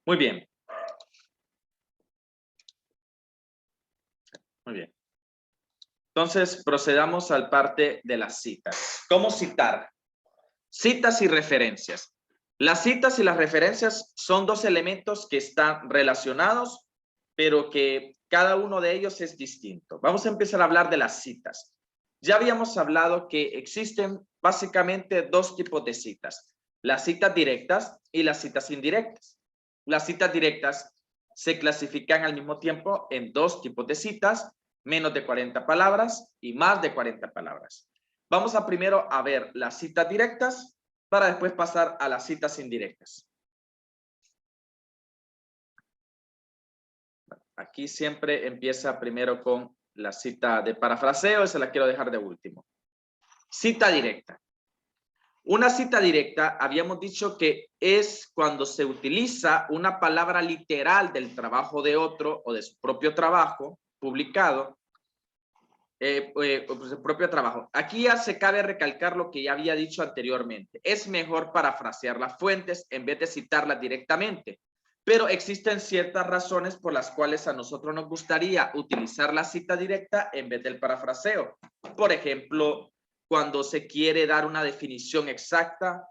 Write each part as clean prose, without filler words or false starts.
Muy bien. Muy bien. Entonces, procedamos al parte de las citas. ¿Cómo citar? Citas y referencias. Las citas y las referencias son dos elementos que están relacionados, pero que cada uno de ellos es distinto. Vamos a empezar a hablar de las citas. Ya habíamos hablado que existen básicamente dos tipos de citas: las citas directas y las citas indirectas. Las citas directas se clasifican al mismo tiempo en dos tipos de citas: menos de 40 palabras y más de 40 palabras. Vamos a primero a ver las citas directas para después pasar a las citas indirectas. Aquí siempre empieza primero con la cita de parafraseo, esa la quiero dejar de último. Cita directa. Una cita directa, habíamos dicho que es cuando se utiliza una palabra literal del trabajo de otro o de su propio trabajo publicado, su propio trabajo. Aquí ya se cabe recalcar lo que ya había dicho anteriormente. Es mejor parafrasear las fuentes en vez de citarlas directamente. Pero existen ciertas razones por las cuales a nosotros nos gustaría utilizar la cita directa en vez del parafraseo. Por ejemplo, cuando se quiere dar una definición exacta,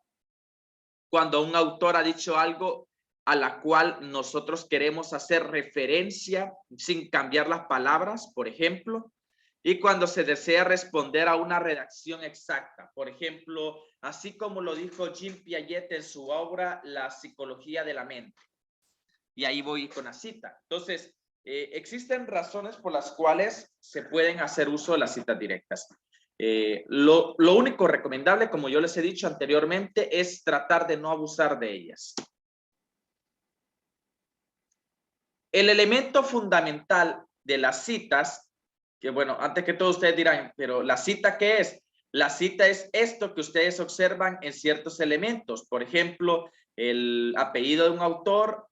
cuando un autor ha dicho algo a la cual nosotros queremos hacer referencia sin cambiar las palabras, por ejemplo, y cuando se desea responder a una redacción exacta. Por ejemplo, así como lo dijo Jean Piaget en su obra La psicología de la mente. Y ahí voy con la cita. Entonces, existen razones por las cuales se pueden hacer uso de las citas directas. Lo único recomendable, como yo les he dicho anteriormente, es tratar de no abusar de ellas. El elemento fundamental de las citas, que bueno, antes que todo ustedes dirán, pero ¿la cita qué es? La cita es esto que ustedes observan en ciertos elementos. Por ejemplo, el apellido de un autor,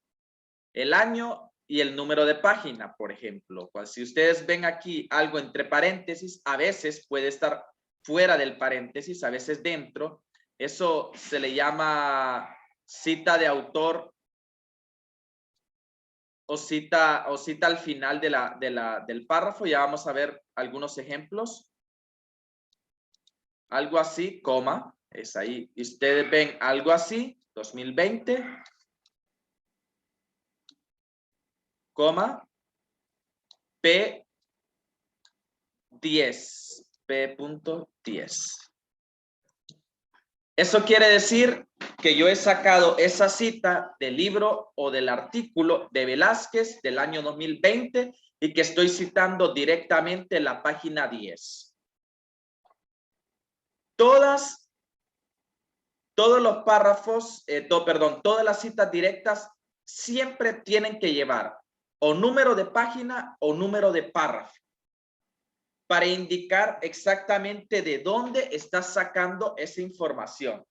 el año y el número de página, por ejemplo. Pues si ustedes ven aquí algo entre paréntesis, a veces puede estar fuera del paréntesis, a veces dentro. Eso se le llama cita de autor o cita al final del párrafo. Ya vamos a ver algunos ejemplos. Algo así, coma, es ahí. Y ustedes ven algo así, 2020, coma, P10, P.10. Eso quiere decir que yo he sacado esa cita del libro o del artículo de Velázquez del año 2020 y que estoy citando directamente la página 10. Todos los párrafos, todas las citas directas siempre tienen que llevar o número de página o número de párrafo para indicar exactamente de dónde estás sacando esa información.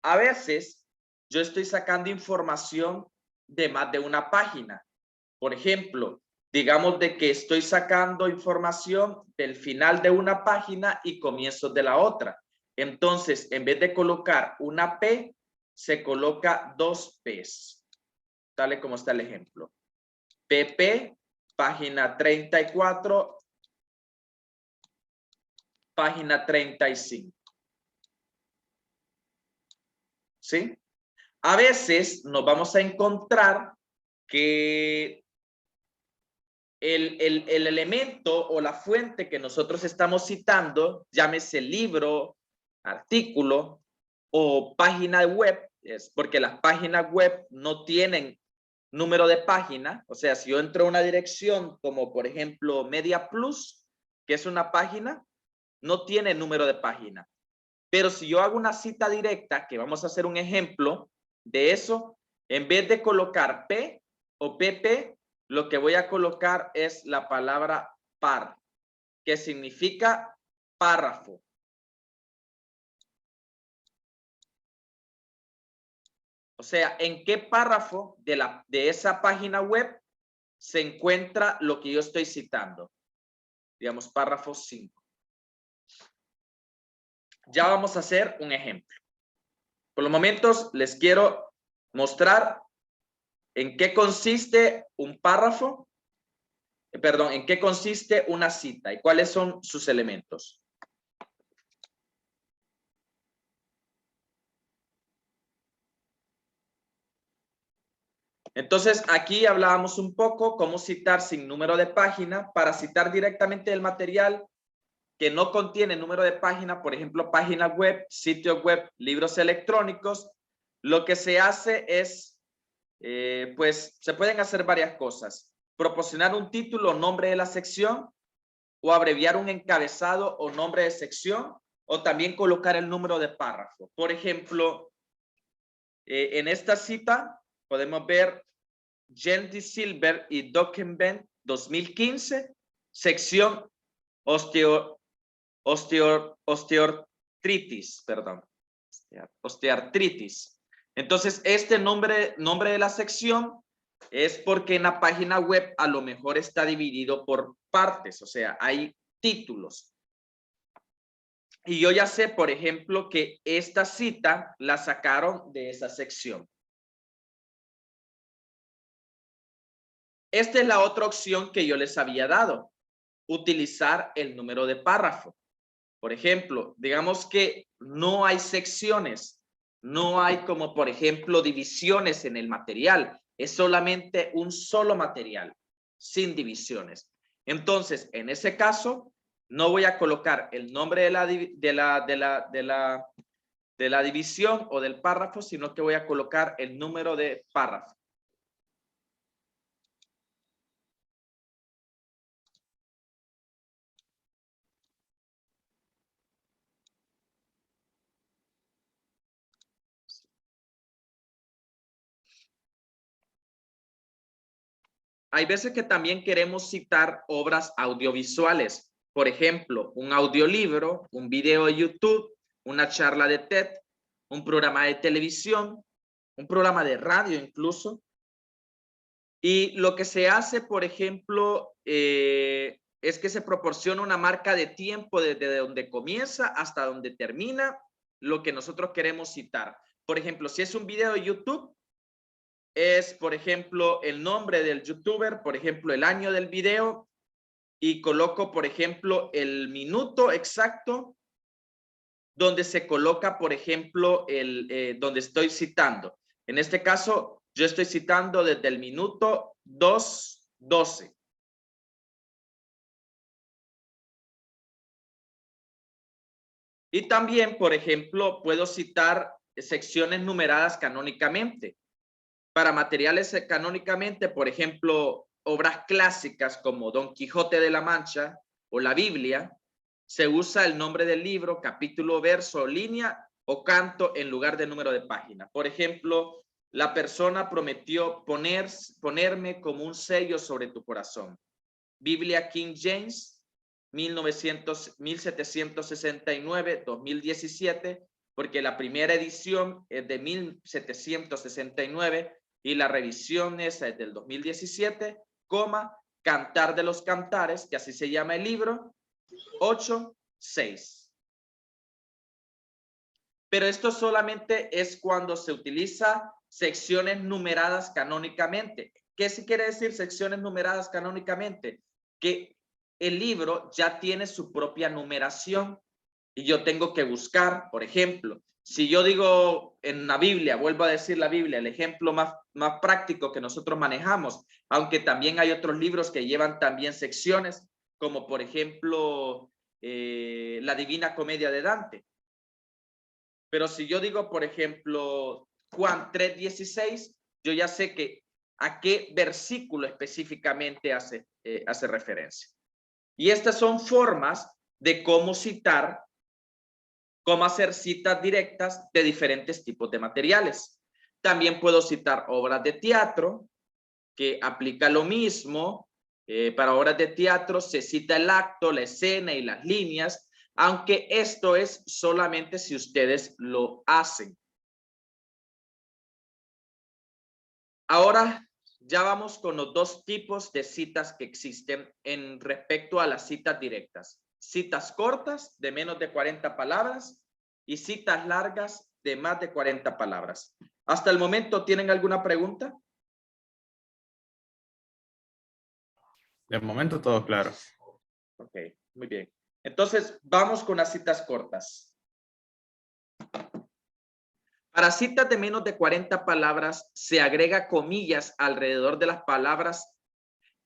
A veces yo estoy sacando información de más de una página. Por ejemplo, digamos de que estoy sacando información del final de una página y comienzos de la otra. Entonces, en vez de colocar una P, se coloca dos Ps. Tal como está el ejemplo. PP, página 34, página 35. ¿Sí? A veces nos vamos a encontrar que el elemento o la fuente que nosotros estamos citando, llámese libro, artículo o página web, es porque las páginas web no tienen número de página. O sea, si yo entro a una dirección como por ejemplo Media Plus, que es una página, no tiene número de página. Pero si yo hago una cita directa, que vamos a hacer un ejemplo de eso, en vez de colocar P o PP, lo que voy a colocar es la palabra par, que significa párrafo. O sea, ¿en qué párrafo de esa página web se encuentra lo que yo estoy citando? Digamos, párrafo 5. Ya vamos a hacer un ejemplo. Por los momentos les quiero mostrar ¿En qué consiste un párrafo? Perdón, ¿en qué consiste una cita y cuáles son sus elementos? Entonces, aquí hablábamos un poco cómo citar sin número de página para citar directamente el material que no contiene número de página, por ejemplo, página web, sitio web, libros electrónicos. Lo que se hace es, pues, se pueden hacer varias cosas. Proporcionar un título o nombre de la sección, o abreviar un encabezado o nombre de sección, o también colocar el número de párrafo. Por ejemplo, en esta cita podemos ver Jendy Silver y Dockenben 2015, sección osteoartritis, perdón, osteoartritis. Entonces, este nombre de la sección es porque en la página web a lo mejor está dividido por partes, o sea, hay títulos. Y yo ya sé, por ejemplo, que esta cita la sacaron de esa sección. Esta es la otra opción que yo les había dado, utilizar el número de párrafo. Por ejemplo, digamos que no hay secciones, no hay como por ejemplo divisiones en el material, es solamente un solo material, sin divisiones. Entonces, en ese caso, no voy a colocar el nombre de la división o del párrafo, sino que voy a colocar el número de párrafo. Hay veces que también queremos citar obras audiovisuales, por ejemplo, un audiolibro, un video de YouTube, una charla de TED, un programa de televisión, un programa de radio incluso. Y lo que se hace, por ejemplo, es que se proporciona una marca de tiempo desde donde comienza hasta donde termina lo que nosotros queremos citar. Por ejemplo, si es un video de YouTube, es, por ejemplo, el nombre del youtuber, por ejemplo, el año del video, y coloco, por ejemplo, el minuto exacto donde se coloca, por ejemplo, donde estoy citando. En este caso, yo estoy citando desde el minuto 2:12. Y también, por ejemplo, puedo citar secciones numeradas canónicamente. Para materiales canónicamente, por ejemplo, obras clásicas como Don Quijote de la Mancha o la Biblia, se usa el nombre del libro, capítulo, verso, línea o canto en lugar de número de página. Por ejemplo, la persona prometió ponerme como un sello sobre tu corazón. Biblia King James, 1769-2017, porque la primera edición es de 1769 y la revisión es del 2017, Cantar de los Cantares, que así se llama el libro, 8:6. Pero esto solamente es cuando se utiliza secciones numeradas canónicamente. ¿Qué sí quiere decir secciones numeradas canónicamente? Que el libro ya tiene su propia numeración y yo tengo que buscar, por ejemplo, si yo digo en la Biblia, vuelvo a decir la Biblia, el ejemplo más práctico que nosotros manejamos, aunque también hay otros libros que llevan también secciones, como por ejemplo la Divina Comedia de Dante. Pero si yo digo, por ejemplo, Juan 3:16, yo ya sé que a qué versículo específicamente hace referencia. Y estas son formas de cómo citar, cómo hacer citas directas de diferentes tipos de materiales. También puedo citar obras de teatro, que aplica lo mismo. Para obras de teatro se cita el acto, la escena y las líneas, aunque esto es solamente si ustedes lo hacen. Ahora ya vamos con los dos tipos de citas que existen en respecto a las citas directas. Citas cortas de menos de 40 palabras y citas largas de más de 40 palabras. ¿Hasta el momento tienen alguna pregunta? De momento todo claro. Ok, muy bien. Entonces, vamos con las citas cortas. Para citas de menos de 40 palabras, se agrega comillas alrededor de las palabras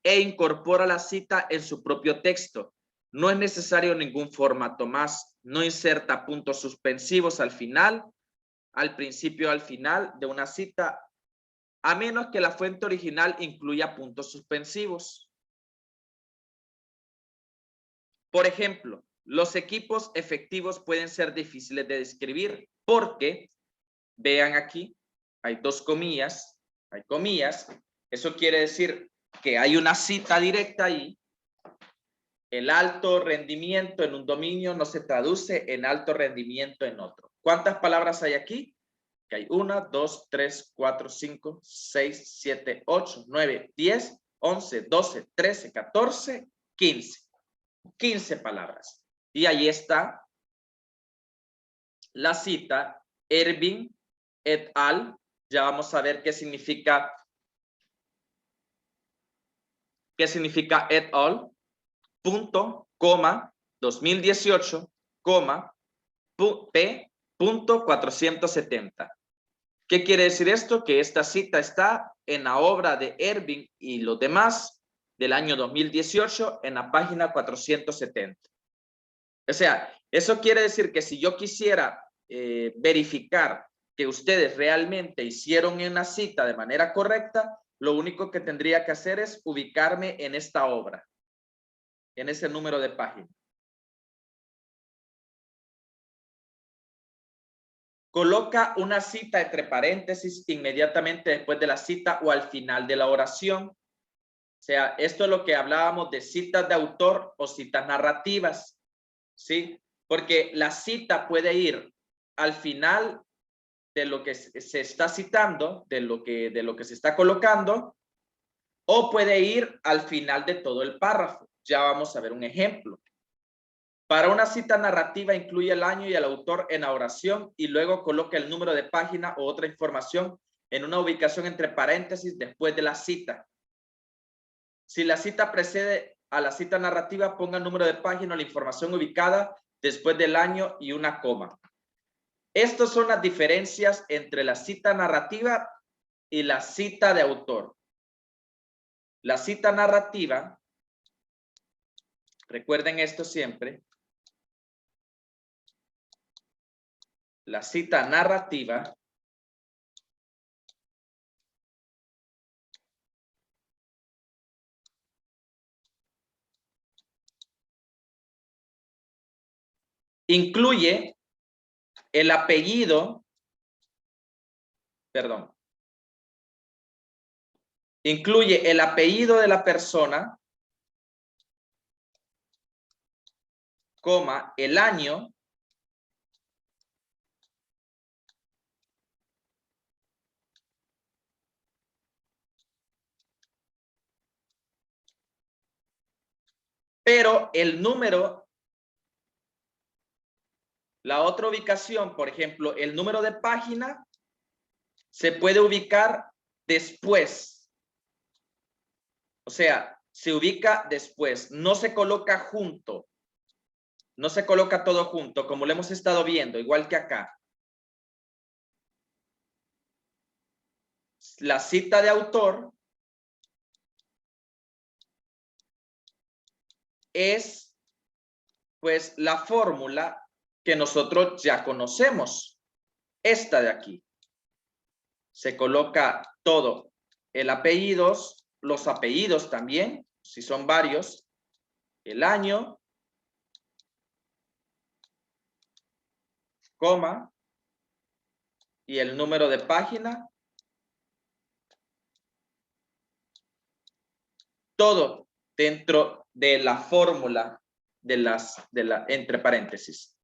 e incorpora la cita en su propio texto. No es necesario ningún formato más. No inserta puntos suspensivos al final, al principio o al final de una cita, a menos que la fuente original incluya puntos suspensivos. Por ejemplo, los equipos efectivos pueden ser difíciles de describir porque, vean aquí, hay dos comillas, hay comillas. Eso quiere decir que hay una cita directa ahí. El alto rendimiento en un dominio no se traduce en alto rendimiento en otro. ¿Cuántas palabras hay aquí? Que hay 1, 2, 3, 4, 5, 6, 7, 8, 9, 10, 11, 12, 13, 14, 15. 15 palabras. Y ahí está la cita Ervin et al. Ya vamos a ver qué significa et al. Punto, coma, 2018, coma, p. Punto 470. ¿Qué quiere decir esto? Que esta cita está en la obra de Ervin y los demás del año 2018 en la página 470. O sea, eso quiere decir que si yo quisiera verificar que ustedes realmente hicieron una cita de manera correcta, lo único que tendría que hacer es ubicarme en esta obra, en ese número de página. Coloca una cita entre paréntesis inmediatamente después de la cita o al final de la oración. O sea, esto es lo que hablábamos de citas de autor o citas narrativas, ¿sí? Porque la cita puede ir al final de lo que se está citando, de lo que se está colocando, o puede ir al final de todo el párrafo. Ya vamos a ver un ejemplo. Para una cita narrativa incluye el año y el autor en la oración y luego coloca el número de página o otra información en una ubicación entre paréntesis después de la cita. Si la cita precede a la cita narrativa, ponga el número de página o la información ubicada después del año y una coma. Estas son las diferencias entre la cita narrativa y la cita de autor. La cita narrativa, recuerden esto siempre, la cita narrativa incluye el apellido, incluye el apellido de la persona, coma, el año, pero el número, la otra ubicación, por ejemplo, el número de página se puede ubicar después. O sea, se ubica después, no se coloca junto. No se coloca todo junto, como lo hemos estado viendo, igual que acá. La cita de autor es, pues, la fórmula que nosotros ya conocemos. Esta de aquí. Se coloca todo. El apellido, los apellidos también, si son varios. El año, coma, y el número de página. Todo dentro de la fórmula entre paréntesis.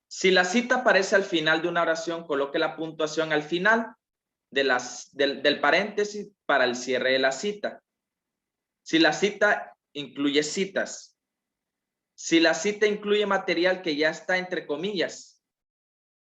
Si la cita aparece al final de una oración, coloque la puntuación al final del paréntesis para el cierre de la cita. Si la cita incluye citas. Si la cita incluye material que ya está entre comillas.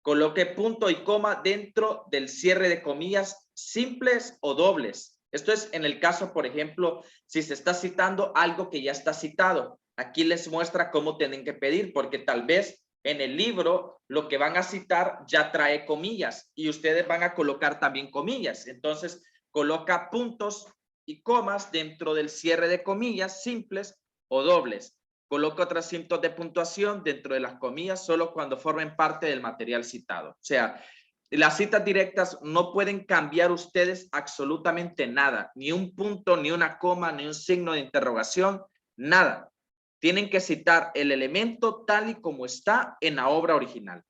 Coloque punto y coma dentro del cierre de comillas simples o dobles. Esto es en el caso, por ejemplo, si se está citando algo que ya está citado. Aquí les muestra cómo tienen que pedir, porque tal vez en el libro lo que van a citar ya trae comillas y ustedes van a colocar también comillas. Entonces, coloca puntos y comas dentro del cierre de comillas simples o dobles. Coloca otros signos de puntuación dentro de las comillas solo cuando formen parte del material citado. O sea, las citas directas no pueden cambiar ustedes absolutamente nada, ni un punto, ni una coma, ni un signo de interrogación, nada. Tienen que citar el elemento tal y como está en la obra original.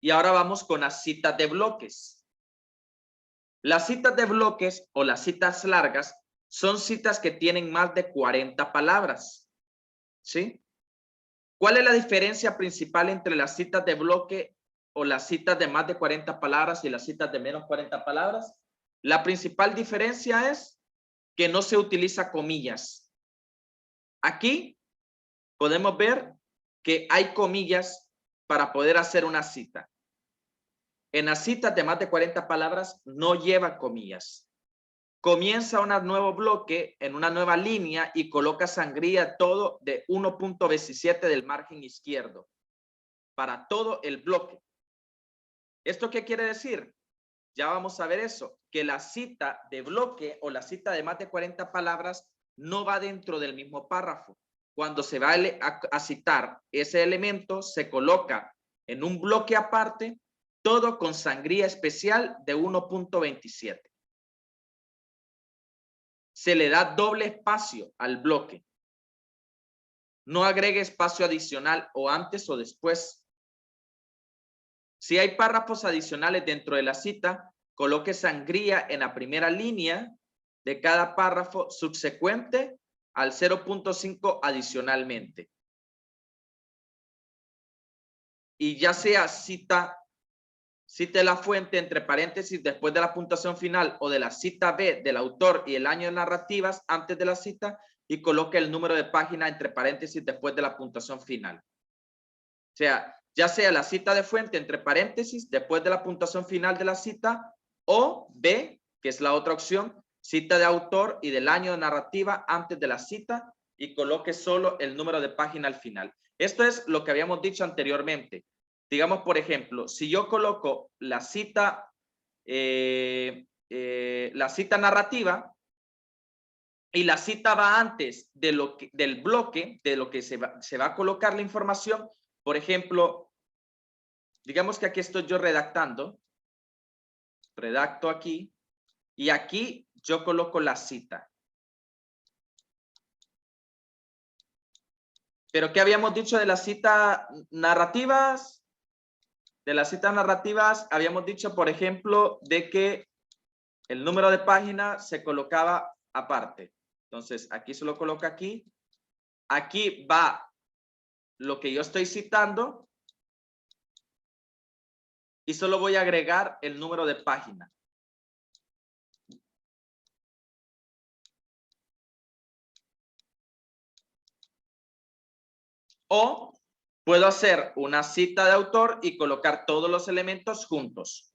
Y ahora vamos con las citas de bloques. Las citas de bloques o las citas largas son citas que tienen más de 40 palabras. ¿Sí? ¿Cuál es la diferencia principal entre las citas de bloque o las citas de más de 40 palabras y las citas de menos 40 palabras? La principal diferencia es que no se utiliza comillas. Aquí podemos ver que hay comillas para poder hacer una cita. En las citas de más de 40 palabras no lleva comillas. Comienza un nuevo bloque en una nueva línea y coloca sangría todo de 1.27 del margen izquierdo para todo el bloque. ¿Esto qué quiere decir? Ya vamos a ver eso, que la cita de bloque o la cita de más de 40 palabras no va dentro del mismo párrafo. Cuando se va a citar ese elemento, se coloca en un bloque aparte, todo con sangría especial de 1.27. Se le da doble espacio al bloque. No agregue espacio adicional o antes o después. Si hay párrafos adicionales dentro de la cita, coloque sangría en la primera línea de cada párrafo subsecuente al 0.5 adicionalmente. Y ya sea cite la fuente entre paréntesis después de la puntuación final o de la cita B del autor y el año de narrativas antes de la cita y coloque el número de página entre paréntesis después de la puntuación final. O sea, ya sea la cita de fuente entre paréntesis después de la puntuación final de la cita o B, que es la otra opción, cita de autor y del año de narrativa antes de la cita y coloque solo el número de página al final. Esto es lo que habíamos dicho anteriormente. Digamos, por ejemplo, si yo coloco la cita narrativa y la cita va antes de del bloque, de lo que se va a colocar la información, por ejemplo, digamos que aquí estoy yo redactando, redacto aquí, y aquí yo coloco la cita. Pero ¿qué habíamos dicho de las citas narrativas? De las citas narrativas habíamos dicho, por ejemplo, de que el número de página se colocaba aparte. Entonces, aquí se lo coloca aquí. Aquí va lo que yo estoy citando y solo voy a agregar el número de página. O puedo hacer una cita de autor y colocar todos los elementos juntos.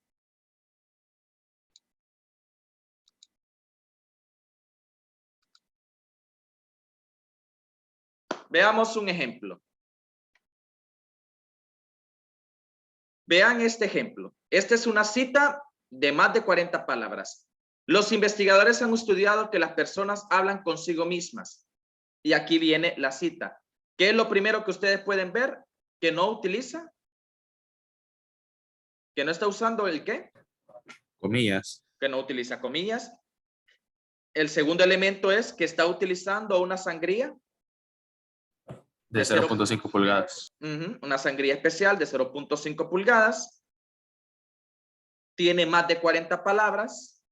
Veamos un ejemplo. Vean este ejemplo. Esta es una cita de más de 40 palabras. Los investigadores han estudiado que las personas hablan consigo mismas. Y aquí viene la cita. ¿Qué es lo primero que ustedes pueden ver? Que no utiliza. Que no está usando el ¿qué? Comillas. Que no utiliza comillas. El segundo elemento es que está utilizando una sangría. De 0.5 pulgadas. Una sangría especial de 0.5 pulgadas. Tiene más de 40 palabras.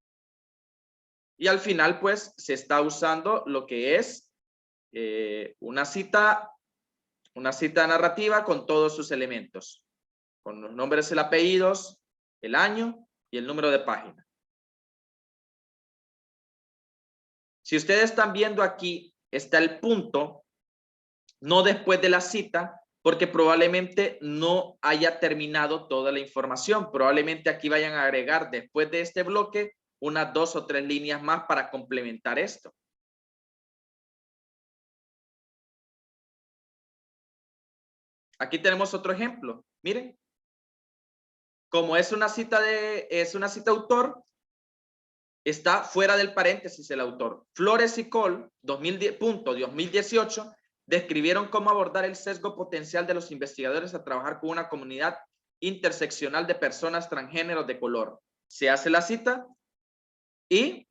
Y al final, pues, se está usando lo que es una cita narrativa con todos sus elementos. Con los nombres y apellidos, el año y el número de página. Si ustedes están viendo aquí, está el punto, no después de la cita, porque probablemente no haya terminado toda la información. Probablemente aquí vayan a agregar después de este bloque unas 2 o 3 líneas más para complementar esto. Aquí tenemos otro ejemplo. Miren. Como es una cita autor, está fuera del paréntesis el autor. Flores y Cole, 2018, describieron cómo abordar el sesgo potencial de los investigadores a trabajar con una comunidad interseccional de personas transgéneros de color. Se hace la cita y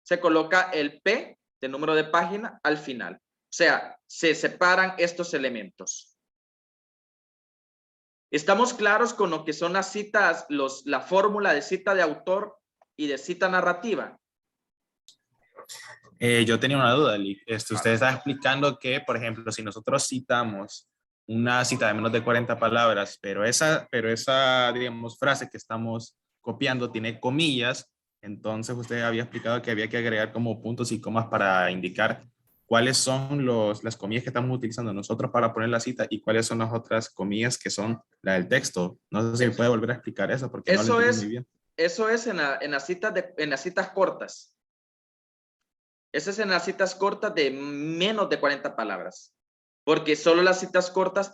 se coloca el P de número de página al final. O sea, se separan estos elementos. ¿Estamos claros con lo que son las citas, la fórmula de cita de autor y de cita narrativa? Yo tenía una duda, Lee. Usted está explicando que, por ejemplo, si nosotros citamos una cita de menos de 40 palabras, pero esa, digamos, frase que estamos copiando tiene comillas, entonces usted había explicado que había que agregar como puntos y comas para indicar cuáles son las comillas que estamos utilizando nosotros para poner la cita y cuáles son las otras comillas que son la del texto. No sé si me puede volver a explicar eso porque no lo entiendo muy bien. Eso es en las citas cortas. Eso es en las citas cortas de menos de 40 palabras. Porque solo las citas cortas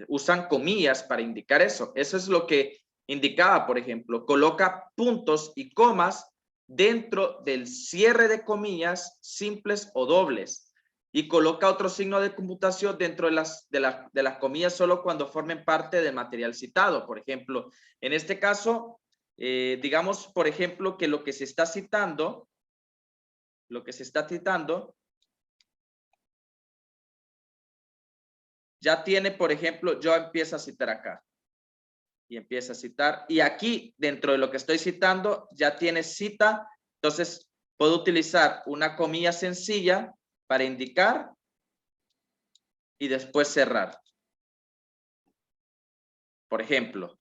usan comillas para indicar eso. Eso es lo que indicaba, por ejemplo, coloca puntos y comas dentro del cierre de comillas simples o dobles y coloca otro signo de computación dentro de las comillas solo cuando formen parte del material citado. Por ejemplo, en este caso, digamos, por ejemplo, que lo que se está citando ya tiene, por ejemplo, yo empiezo a citar acá. Y empieza a citar. Y aquí, dentro de lo que estoy citando, ya tiene cita. Entonces, puedo utilizar una comilla sencilla para indicar y después cerrar. Por ejemplo.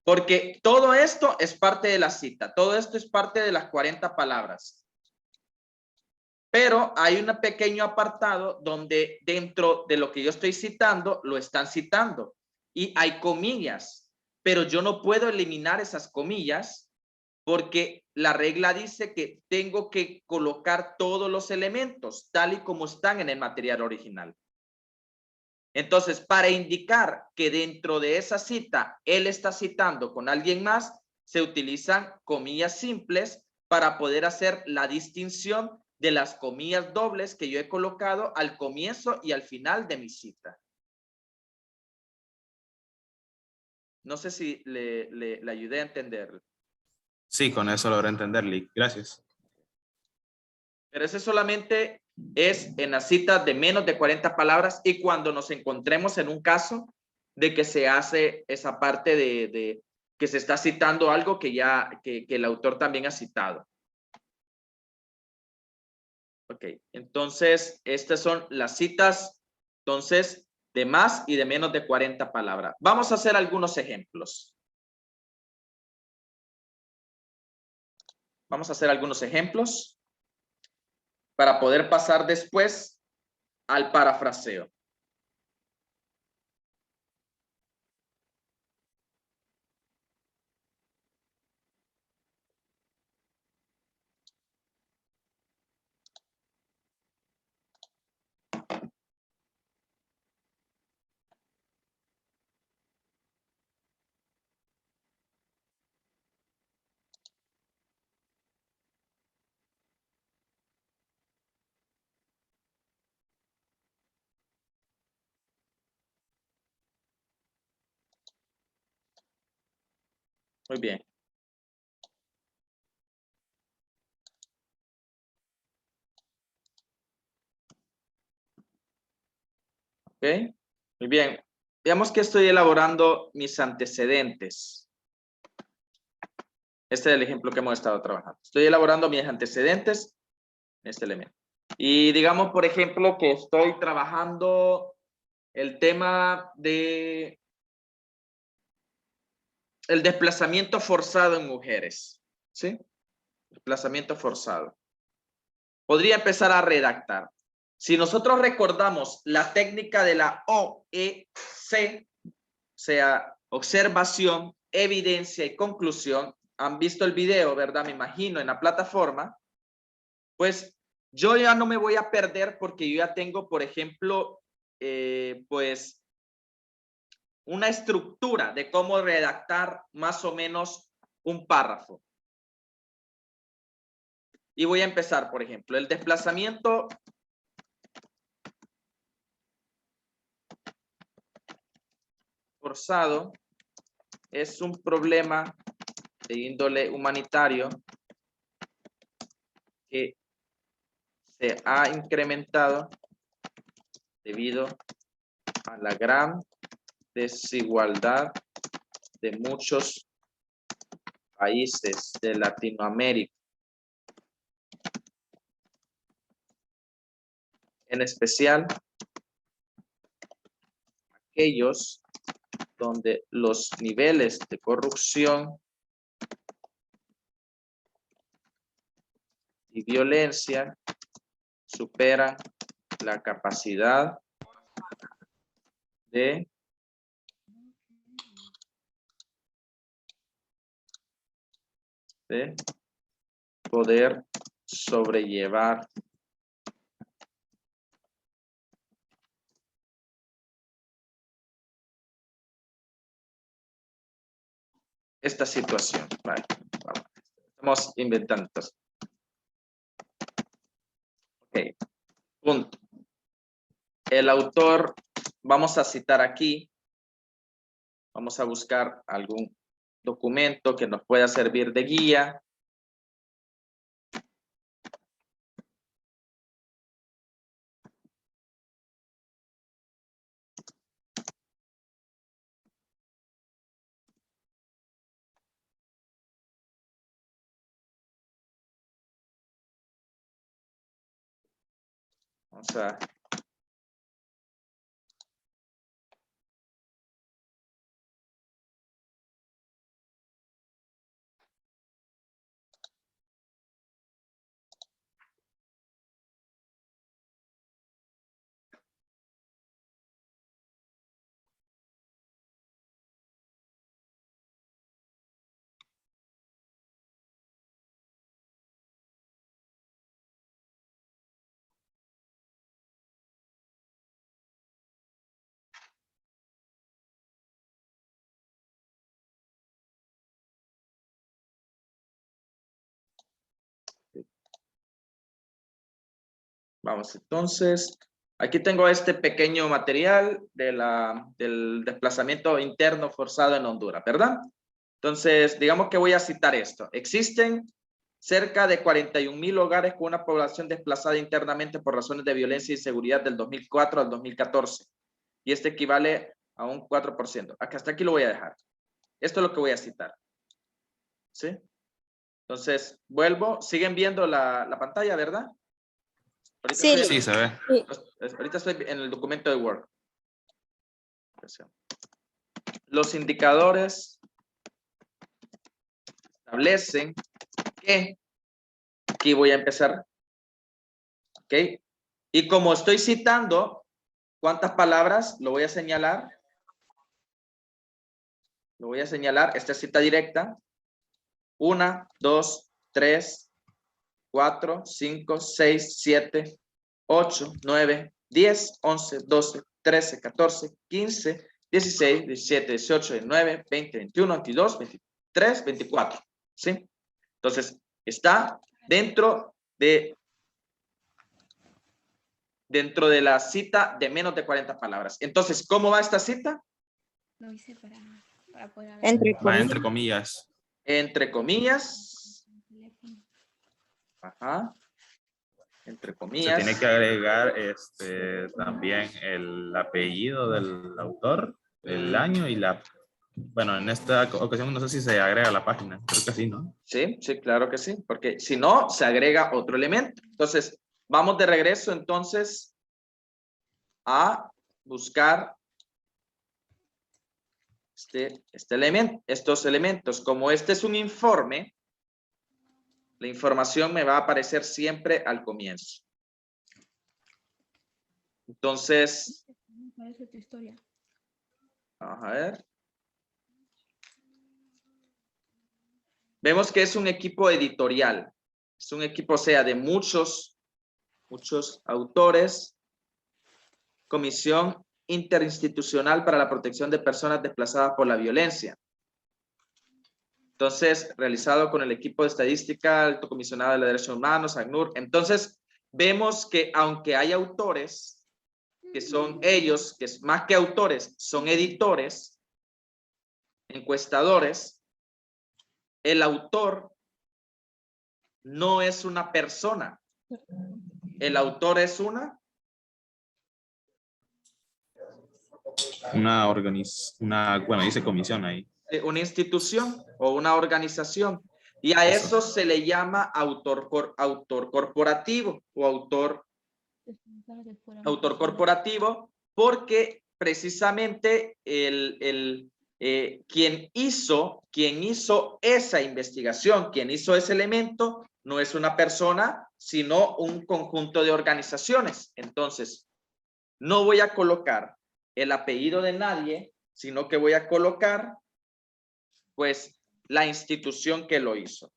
Porque todo esto es parte de la cita. Todo esto es parte de las 40 palabras. Pero hay un pequeño apartado donde dentro de lo que yo estoy citando, lo están citando. Y hay comillas. Pero yo no puedo eliminar esas comillas porque la regla dice que tengo que colocar todos los elementos tal y como están en el material original. Entonces, para indicar que dentro de esa cita él está citando con alguien más, se utilizan comillas simples para poder hacer la distinción de las comillas dobles que yo he colocado al comienzo y al final de mi cita. No sé si le ayudé a entender. Sí, con eso logré entenderle. Gracias. Pero ese solamente es en las citas de menos de 40 palabras y cuando nos encontremos en un caso de que se hace esa parte de que se está citando algo que el autor también ha citado. Ok, entonces estas son las citas, entonces, de más y de menos de 40 palabras. Vamos a hacer algunos ejemplos. Vamos a hacer algunos ejemplos para poder pasar después al parafraseo. Muy bien. Ok, muy bien. Veamos que estoy elaborando mis antecedentes. Este es el ejemplo que hemos estado trabajando. Estoy elaborando mis antecedentes en este elemento. Y digamos, por ejemplo, que estoy trabajando el tema de el desplazamiento forzado en mujeres. ¿Sí? Desplazamiento forzado. Podría empezar a redactar. Si nosotros recordamos la técnica de la OEC, o sea, observación, evidencia y conclusión, han visto el video, ¿verdad? Me imagino en la plataforma, pues yo ya no me voy a perder porque yo ya tengo, por ejemplo, pues una estructura de cómo redactar más o menos un párrafo. Y voy a empezar, por ejemplo, el desplazamiento forzado es un problema de índole humanitario que se ha incrementado debido a la gran desigualdad de muchos países de Latinoamérica, en especial aquellos donde los niveles de corrupción y violencia superan la capacidad de poder sobrellevar esta situación. Vale, vamos. Estamos inventando. Ok, punto. El autor, vamos a citar aquí, vamos a buscar algún documento que nos pueda servir de guía. Vamos a... Vamos, entonces, aquí tengo este pequeño material del desplazamiento interno forzado en Honduras, ¿verdad? Entonces, digamos que voy a citar esto. Existen cerca de 41,000 hogares con una población desplazada internamente por razones de violencia y inseguridad del 2004 al 2014. Y este equivale a un 4%. Hasta aquí lo voy a dejar. Esto es lo que voy a citar. ¿Sí? Entonces, vuelvo. Siguen viendo la pantalla, ¿verdad? Ahorita Sí, sí, se ve. Ahorita estoy en el documento de Word. Los indicadores establecen que, aquí voy a empezar, ¿ok? Y como estoy citando, ¿cuántas palabras? Lo voy a señalar. Lo voy a señalar, esta es cita directa. 1, 2, 3, 4, 5, 6, 7, 8, 9, 10, 11, 12, 13, 14, 15, 16, 17, 18, 19, 20, 21, 22, 23, 24. ¿Sí? Entonces, está dentro de la cita de menos de 40 palabras. Entonces, ¿cómo va esta cita? Lo hice para poder hablar. Va entre comillas. Entre comillas. Ajá. Entre comillas. Se tiene que agregar también el apellido del autor, el año y la... Bueno, en esta ocasión no sé si se agrega la página. Creo que sí, ¿no? Sí, sí, claro que sí. Porque si no, se agrega otro elemento. Entonces, vamos de regreso entonces a buscar estos elementos. Como este es un informe, la información me va a aparecer siempre al comienzo. Entonces, Parece tu historia. vamos a ver. Vemos que es un equipo editorial. Es un equipo, o sea, de muchos autores. Comisión Interinstitucional para la Protección de Personas Desplazadas por la Violencia. Entonces, realizado con el equipo de estadística, Alto Comisionado de los Derechos Humanos, ACNUR. Entonces, vemos que aunque hay autores, que son ellos, que es más que autores, son editores, encuestadores, el autor no es una persona. El autor es una bueno, dice comisión ahí. una institución o una organización. Y a eso se le llama autor corporativo o autor corporativo, porque precisamente quien hizo esa investigación, quien hizo ese elemento, no es una persona, sino un conjunto de organizaciones. Entonces, no voy a colocar el apellido de nadie, sino que voy a colocar, pues, la institución que lo hizo.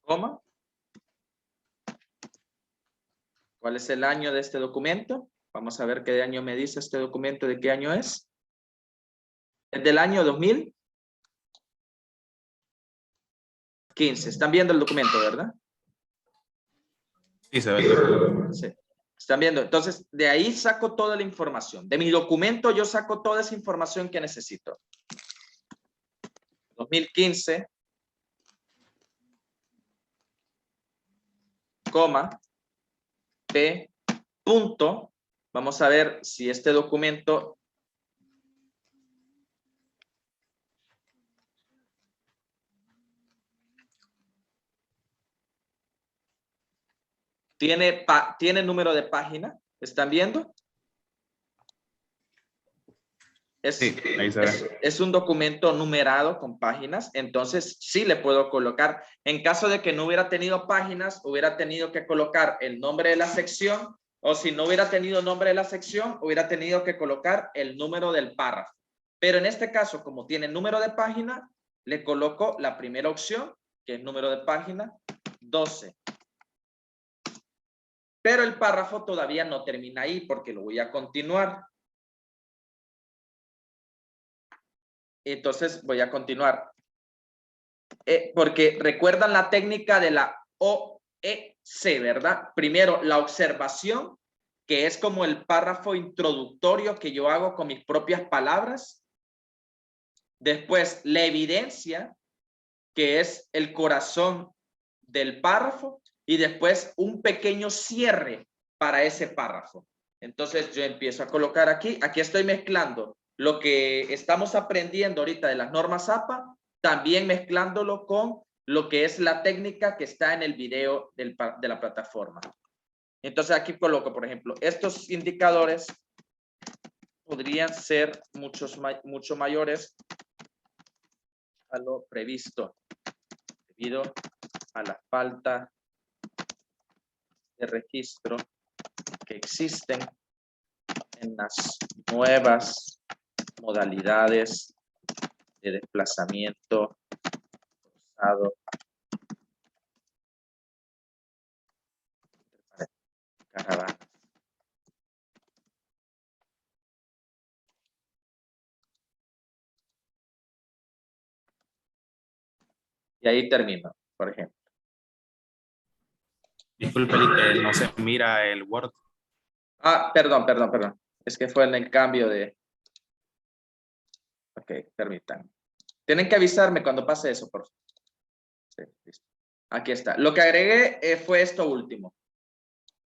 ¿Cómo? ¿Cuál es el año de este documento? Vamos a ver qué año me dice este documento, de qué año es. Es del año 2015. Están viendo el documento, ¿verdad? Sí, se ve. Sí. Están viendo. Entonces, de ahí saco toda la información. De mi documento yo saco toda esa información que necesito. 2015, coma, P, punto. Vamos a ver si este documento tiene número de página. ¿Están viendo? Sí, ahí se ve. Es un documento numerado con páginas, entonces sí le puedo colocar. En caso de que no hubiera tenido páginas, hubiera tenido que colocar el nombre de la sección, o si no hubiera tenido nombre de la sección, hubiera tenido que colocar el número del párrafo. Pero en este caso, como tiene número de página, le coloco la primera opción, que es número de página 12. Pero el párrafo todavía no termina ahí porque lo voy a continuar. Entonces voy a continuar. Porque recuerdan la técnica de la OEC, ¿verdad? Primero, la observación, que es como el párrafo introductorio que yo hago con mis propias palabras. Después, la evidencia, que es el corazón del párrafo. Y después, un pequeño cierre para ese párrafo. Entonces, yo empiezo a colocar aquí. Aquí estoy mezclando lo que estamos aprendiendo ahorita de las normas APA, también mezclándolo con lo que es la técnica que está en el video de la plataforma. Entonces aquí coloco, por ejemplo, estos indicadores podrían ser mucho mayores a lo previsto debido a la falta de registro que existen en las nuevas modalidades de desplazamiento forzado, caravana. Y ahí termino, por ejemplo. Disculpe, que no se mira el Word. Ah, perdón. Es que fue en el cambio de... Ok, permítanme. Tienen que avisarme cuando pase eso, por favor. Sí, listo. Aquí está. Lo que agregué fue esto último,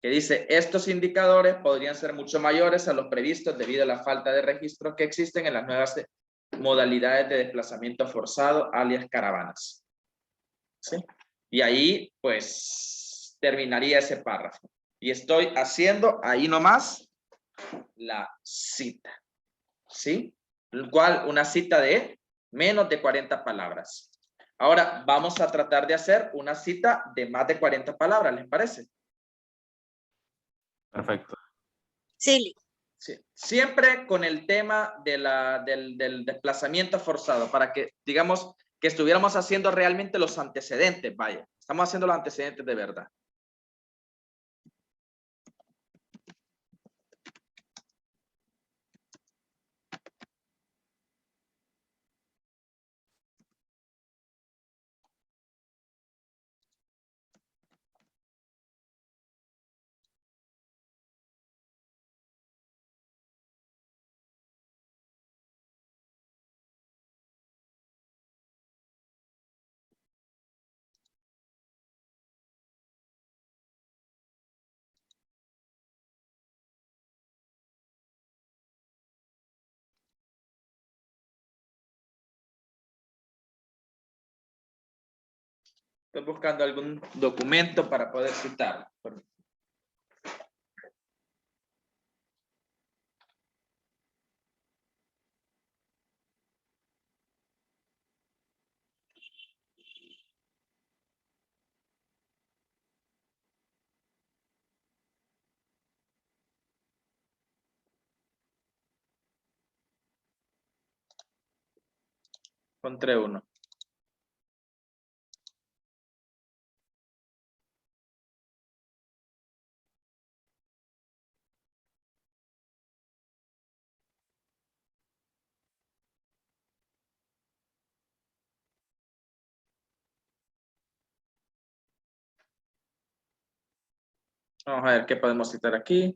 que dice, estos indicadores podrían ser mucho mayores a los previstos debido a la falta de registro que existen en las nuevas modalidades de desplazamiento forzado, alias caravanas. ¿Sí? Y ahí, pues, terminaría ese párrafo. Y estoy haciendo ahí nomás la cita. ¿Sí? Igual una cita de menos de 40 palabras. Ahora vamos a tratar de hacer una cita de más de 40 palabras, ¿les parece? Perfecto. Sí. Sí. Siempre con el tema de del desplazamiento forzado, para que, digamos, que estuviéramos haciendo realmente los antecedentes, vaya. Estamos haciendo los antecedentes de verdad. Estoy buscando algún documento para poder citar. Encontré uno. Vamos a ver qué podemos citar aquí.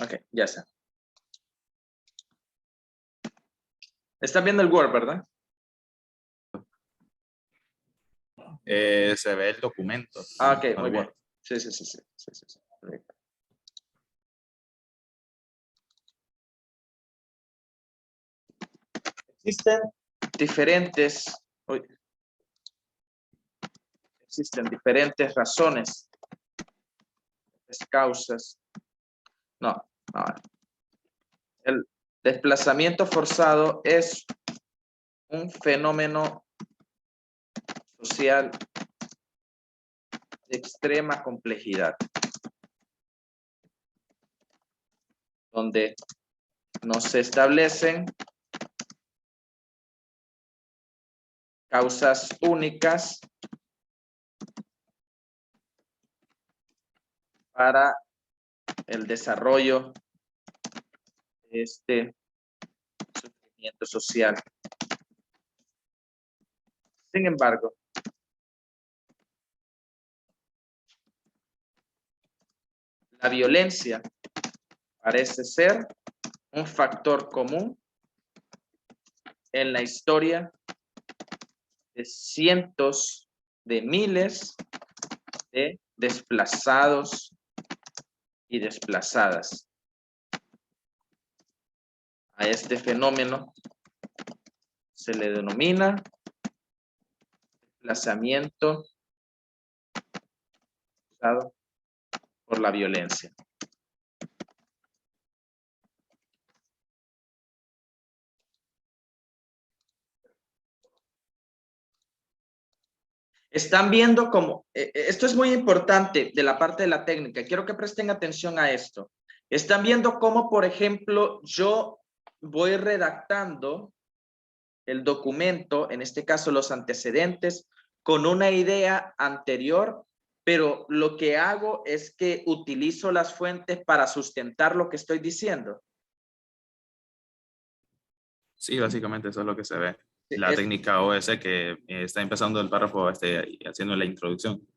Ok, ya está. Están viendo el Word, ¿verdad? Se ve el documento. Ah, ok, No muy el bien. Word. Sí, sí, sí, sí, sí, sí, sí. Perfecto. Existen diferentes razones, causas. No, no. El desplazamiento forzado es un fenómeno social de extrema complejidad, donde no se establecen causas únicas para el desarrollo de este sufrimiento social. Sin embargo, la violencia parece ser un factor común en la historia de cientos de miles de desplazados y desplazadas. A este fenómeno se le denomina desplazamiento causado por la violencia. Están viendo cómo, esto es muy importante de la parte de la técnica, quiero que presten atención a esto. Están viendo cómo, por ejemplo, yo voy redactando el documento, en este caso los antecedentes, con una idea anterior, pero lo que hago es que utilizo las fuentes para sustentar lo que estoy diciendo. Sí, básicamente eso es lo que se ve. la técnica OS que está empezando el párrafo haciendo la introducción,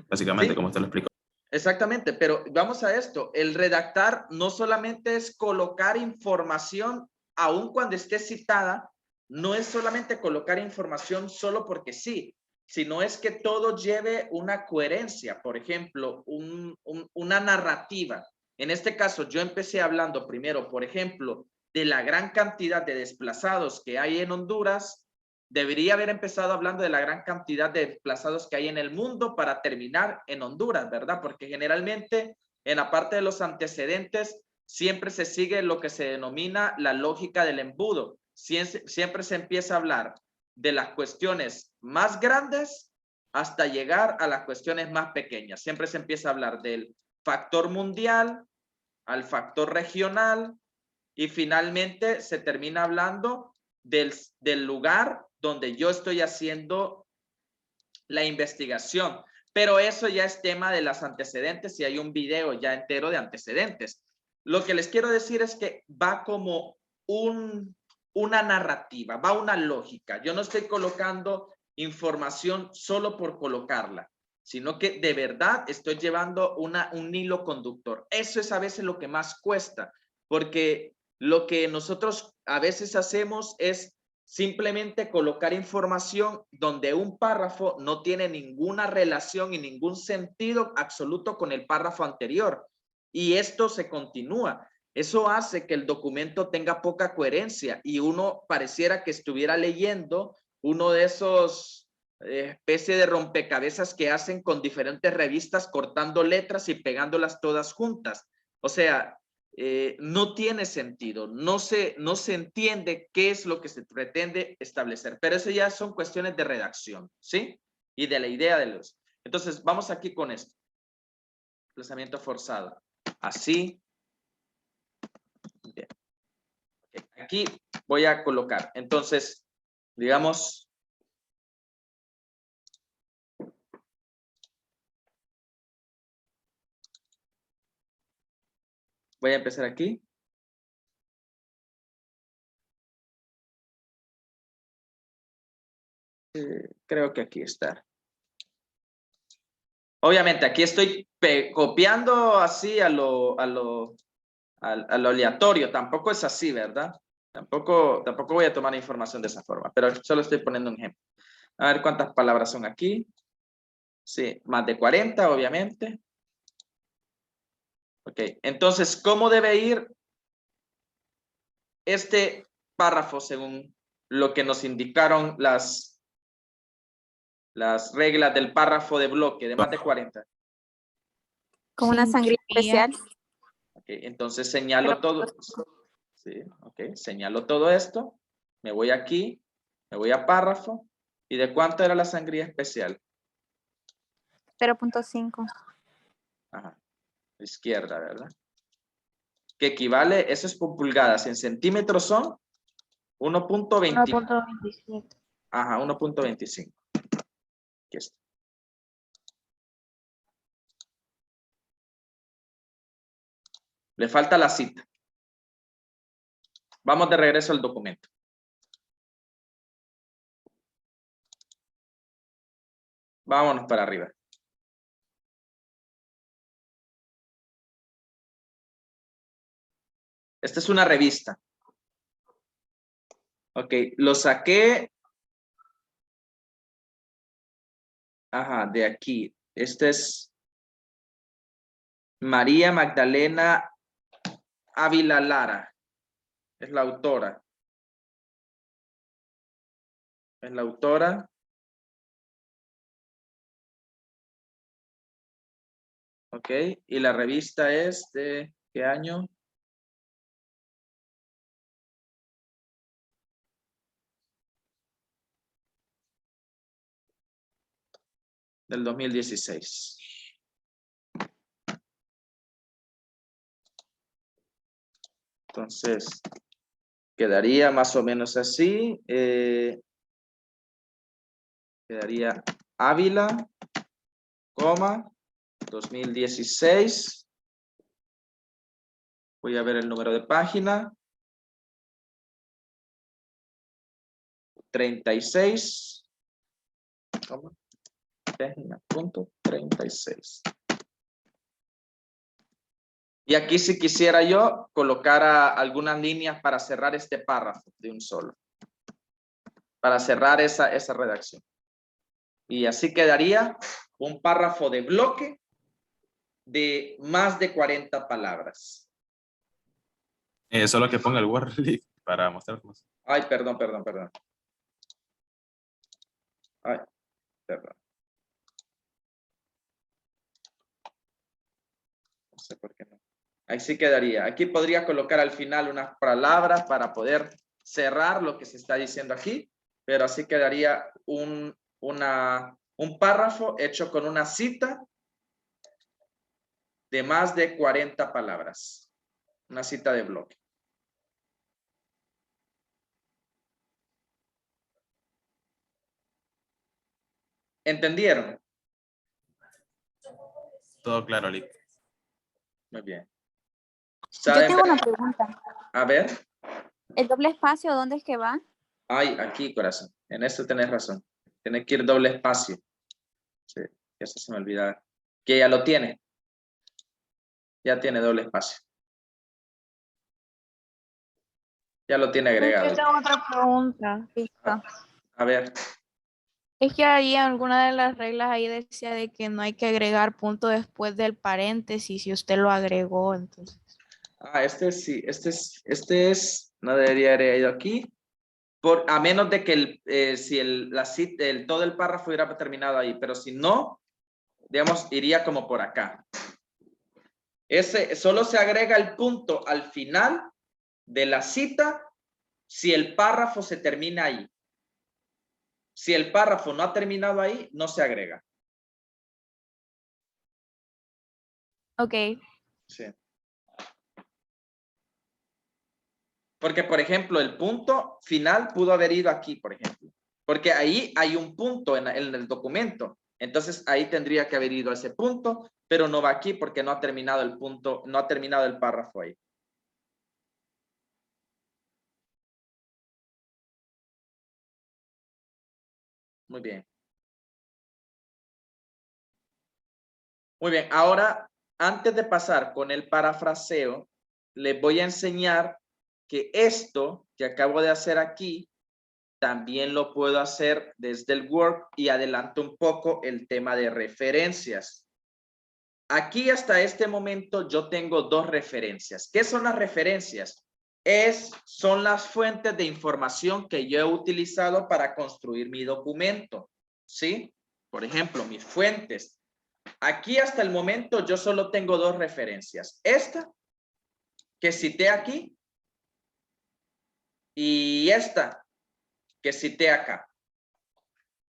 básicamente, sí, como usted lo explicó. exactamente, pero vamos a esto. El redactar no solamente es colocar información, aun cuando esté citada, no es solamente colocar información solo porque sí, sino es que todo lleve una coherencia, por ejemplo, una narrativa. En este caso, yo empecé hablando primero, por ejemplo, de la gran cantidad de desplazados que hay en Honduras. Debería haber empezado hablando de la gran cantidad de desplazados que hay en el mundo para terminar en Honduras, ¿verdad? Porque generalmente en la parte de los antecedentes siempre se sigue lo que se denomina la lógica del embudo. Siempre se empieza a hablar de las cuestiones más grandes hasta llegar a las cuestiones más pequeñas. Siempre se empieza a hablar del factor mundial al factor regional y finalmente se termina hablando del lugar donde yo estoy haciendo la investigación. Pero eso ya es tema de los antecedentes y hay un video ya entero de antecedentes. Lo que les quiero decir es que va como una narrativa, va una lógica. Yo no estoy colocando información solo por colocarla, sino que de verdad estoy llevando un hilo conductor. Eso es a veces lo que más cuesta, porque lo que nosotros a veces hacemos es simplemente colocar información donde un párrafo no tiene ninguna relación y ningún sentido absoluto con el párrafo anterior. Y esto se continúa. Eso hace que el documento tenga poca coherencia y uno pareciera que estuviera leyendo uno de esos especie de rompecabezas que hacen con diferentes revistas cortando letras y pegándolas todas juntas. O sea, no tiene sentido, no se entiende qué es lo que se pretende establecer, pero eso ya son cuestiones de redacción, ¿sí? Y de la idea de los. Entonces, vamos aquí con esto. Desplazamiento forzado. Así. Bien. Okay. Aquí voy a colocar, entonces, digamos, voy a empezar aquí. Creo que aquí está. Obviamente, aquí estoy copiando así a lo aleatorio. Tampoco es así, ¿verdad? Tampoco voy a tomar información de esa forma, pero solo estoy poniendo un ejemplo. A ver cuántas palabras son aquí. Sí, más de 40, obviamente. Ok, entonces, ¿cómo debe ir este párrafo según lo que nos indicaron las reglas del párrafo de bloque de más de 40? Con una sangría especial. Ok, entonces señalo todo. Sí, ok, señalo todo esto. Me voy aquí, me voy a párrafo. ¿Y de cuánto era la sangría especial? 0.5. Ajá, izquierda, ¿verdad? Que equivale, eso es por pulgadas, en centímetros son 1.20. 1.27. Ajá, 1.25. Aquí está. Le falta la cita. Vamos de regreso al documento. Vámonos para arriba. Esta es una revista. Ok, lo saqué. Ajá, de aquí. Esta es María Magdalena Ávila Lara. Es la autora. Es la autora. Ok, y la revista es de ¿qué año? Del 2016. Entonces, quedaría más o menos así. Quedaría Ávila, coma, 2016. Voy a ver el número de página. 36. ¿Cómo? Página punto 36. Y aquí si quisiera yo colocar algunas líneas para cerrar este párrafo de un solo. Para cerrar esa redacción. Y así quedaría un párrafo de bloque de más de 40 palabras. Solo que ponga el Word para mostrarnos. Ay, perdón. Ay, perdón. No sé por qué no. Ahí sí quedaría. Aquí podría colocar al final unas palabras para poder cerrar lo que se está diciendo aquí, pero así quedaría un párrafo hecho con una cita de más de 40 palabras. Una cita de bloque. ¿Entendieron? Todo claro, Lick. Muy bien. Yo ¿Saben tengo ver? una pregunta. A ver. ¿El doble espacio dónde es que va? Ay, aquí, corazón. En esto tenés razón. Tiene que ir doble espacio. Sí, eso se me olvidaba. Que ya lo tiene. Ya tiene doble espacio. Ya lo tiene agregado. Yo tengo otra pregunta. Listo. A ver. Es que ahí en alguna de las reglas ahí decía de que no hay que agregar punto después del paréntesis si usted lo agregó, entonces. Ah, este sí. Este es. No debería haber ido aquí. A menos de que si todo el párrafo hubiera terminado ahí. Pero si no, digamos, iría como por acá. Solo se agrega el punto al final de la cita si el párrafo se termina ahí. Si el párrafo no ha terminado ahí, no se agrega. Ok. Sí. Porque, por ejemplo, el punto final pudo haber ido aquí, por ejemplo. Porque ahí hay un punto en el documento. Entonces, ahí tendría que haber ido a ese punto, pero no va aquí porque no ha terminado el punto, no ha terminado el párrafo ahí. Muy bien. Muy bien. Ahora, antes de pasar con el parafraseo, les voy a enseñar que esto que acabo de hacer aquí, también lo puedo hacer desde el Word y adelanto un poco el tema de referencias. Aquí hasta este momento yo tengo dos referencias. ¿Qué son las referencias? Son las fuentes de información que yo he utilizado para construir mi documento. ¿Sí? Por ejemplo, mis fuentes. Aquí hasta el momento yo solo tengo dos referencias. Esta que cité aquí y esta que cité acá.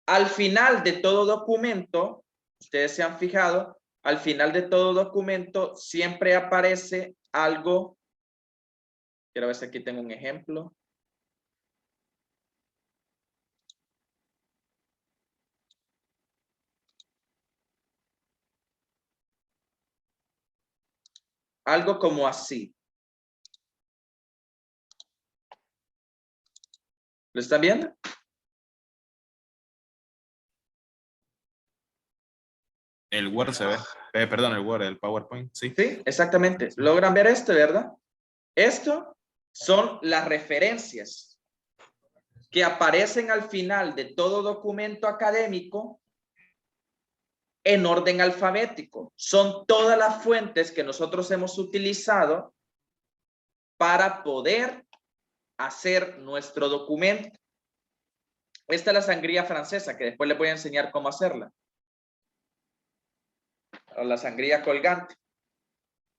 Al final de todo documento, ustedes se han fijado, al final de todo documento siempre aparece algo. Quiero ver si aquí tengo un ejemplo. Algo como así. ¿Lo están viendo? El Word se ve. Perdón, el Word, el PowerPoint, sí. Sí, exactamente. ¿Logran ver esto, verdad? Esto son las referencias que aparecen al final de todo documento académico en orden alfabético. Son todas las fuentes que nosotros hemos utilizado para poder hacer nuestro documento. Esta es la sangría francesa, que después les voy a enseñar cómo hacerla. O la sangría colgante.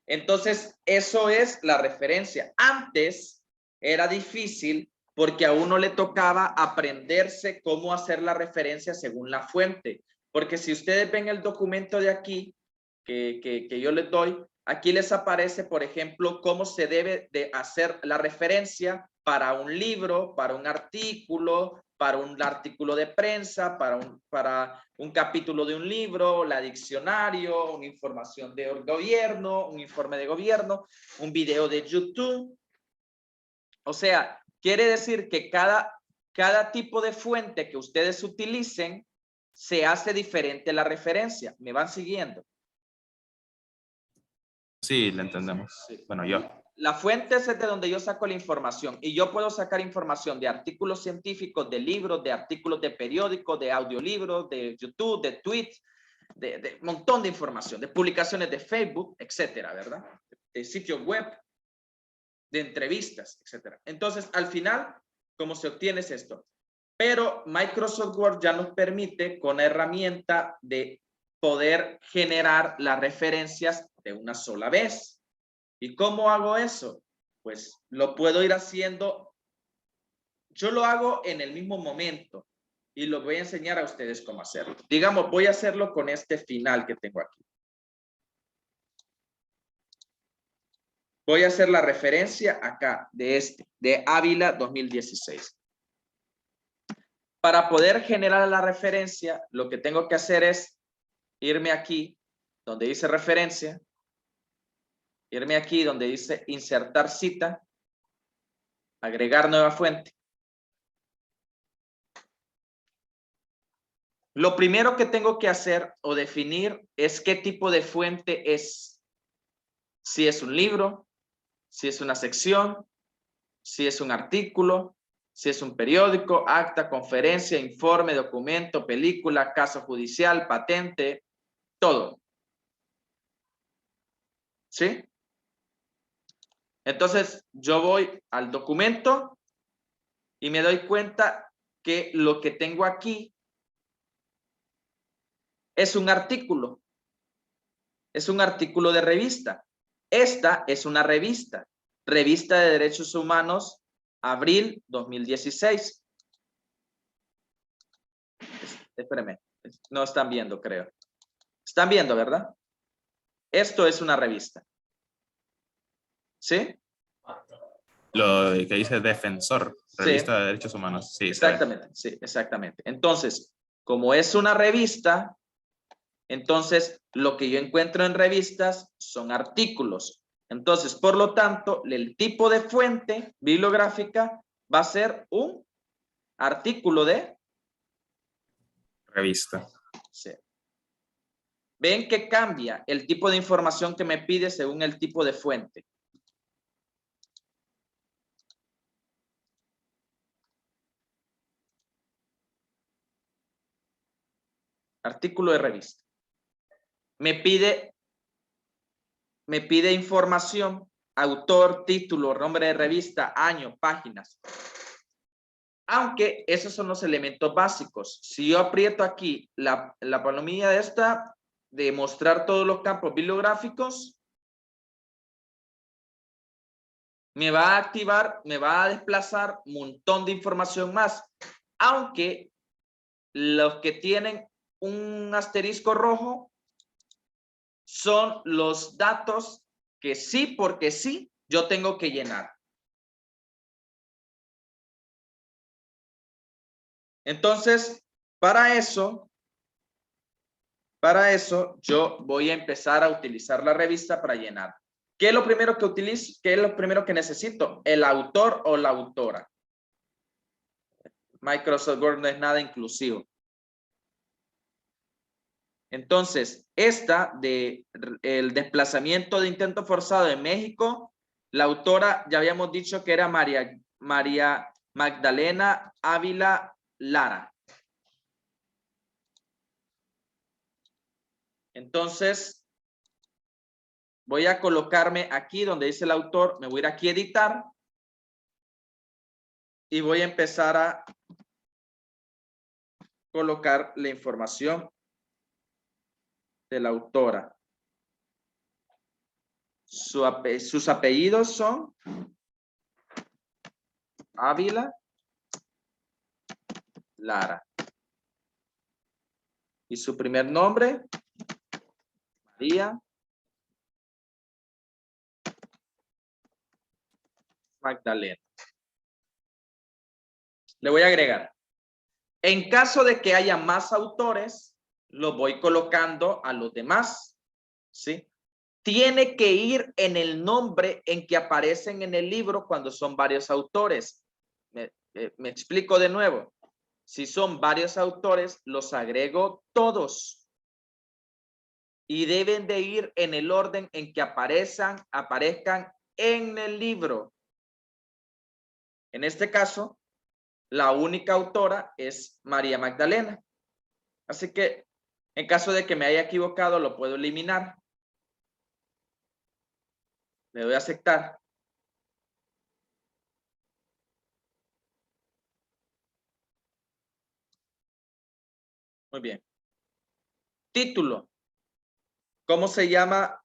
Entonces, eso es la referencia. Antes era difícil porque a uno le tocaba aprenderse cómo hacer la referencia según la fuente. Porque si ustedes ven el documento de aquí, que yo les doy, aquí les aparece, por ejemplo, cómo se debe de hacer la referencia para un libro, para un artículo de prensa, para un capítulo de un libro, la diccionario, una información de gobierno, un informe de gobierno, un video de YouTube. O sea, quiere decir que cada cada tipo de fuente que ustedes utilicen, se hace diferente la referencia. ¿Me van siguiendo? Sí, le entendemos. Sí. Bueno, yo. La fuente es de donde yo saco la información y yo puedo sacar información de artículos científicos, de libros, de artículos de periódicos, de audiolibros, de YouTube, de tweets, de montón de información, de publicaciones de Facebook, etcétera, ¿verdad? De sitios web, de entrevistas, etcétera. Entonces, al final, ¿cómo se obtiene es esto? Pero Microsoft Word ya nos permite con la herramienta de poder generar las referencias de una sola vez. ¿Y cómo hago eso? Pues lo puedo ir haciendo. Yo lo hago en el mismo momento y lo voy a enseñar a ustedes cómo hacerlo. Digamos, voy a hacerlo con este final que tengo aquí. Voy a hacer la referencia acá de Ávila 2016. Para poder generar la referencia, lo que tengo que hacer es irme aquí donde dice referencia, irme aquí donde dice insertar cita, agregar nueva fuente. Lo primero que tengo que hacer o definir es qué tipo de fuente es. Si es un libro, si es una sección, si es un artículo, si es un periódico, acta, conferencia, informe, documento, película, caso judicial, patente, todo. ¿Sí? Entonces, yo voy al documento y me doy cuenta que lo que tengo aquí es un artículo. Es un artículo de revista. Esta es una revista. Revista de Derechos Humanos, abril 2016. Espérenme. No están viendo, creo. Están viendo, ¿verdad? Esto es una revista. ¿Sí? Lo que dice defensor, revista Sí. de derechos humanos. Sí, Exactamente, sí, exactamente. Entonces, como es una revista, entonces lo que yo encuentro en revistas son artículos. Entonces, por lo tanto, el tipo de fuente bibliográfica va a ser un artículo de revista. Sí. Ven que cambia el tipo de información que me pide según el tipo de fuente. Artículo de revista. Me pide información, autor, título, nombre de revista, año, páginas. Aunque esos son los elementos básicos. Si yo aprieto aquí la palomilla de esta, de mostrar todos los campos bibliográficos, me va a activar, me va a desplazar un montón de información más. Aunque los que tienen un asterisco rojo son los datos que sí, porque sí, yo tengo que llenar. Entonces, para eso yo voy a empezar a utilizar la revista para llenar. ¿Qué es lo primero que utilizo? ¿Qué es lo primero que necesito? El autor o la autora. Microsoft Word no es nada inclusivo. Entonces, esta de el desplazamiento de intento forzado en México, la autora ya habíamos dicho que era María Magdalena Ávila Lara. Entonces, voy a colocarme aquí donde dice el autor, me voy a ir aquí a editar y voy a empezar a colocar la información de la autora. Sus apellidos son Ávila Lara. Y su primer nombre, María Magdalena. Le voy a agregar. En caso de que haya más autores, lo voy colocando a los demás, ¿sí? Tiene que ir en el nombre en que aparecen en el libro cuando son varios autores. me explico de nuevo. Si son varios autores, los agrego todos. Y deben de ir en el orden en que aparezcan en el libro. En este caso, la única autora es María Magdalena. Así que, en caso de que me haya equivocado, lo puedo eliminar. Le doy a aceptar. Muy bien. Título. ¿Cómo se llama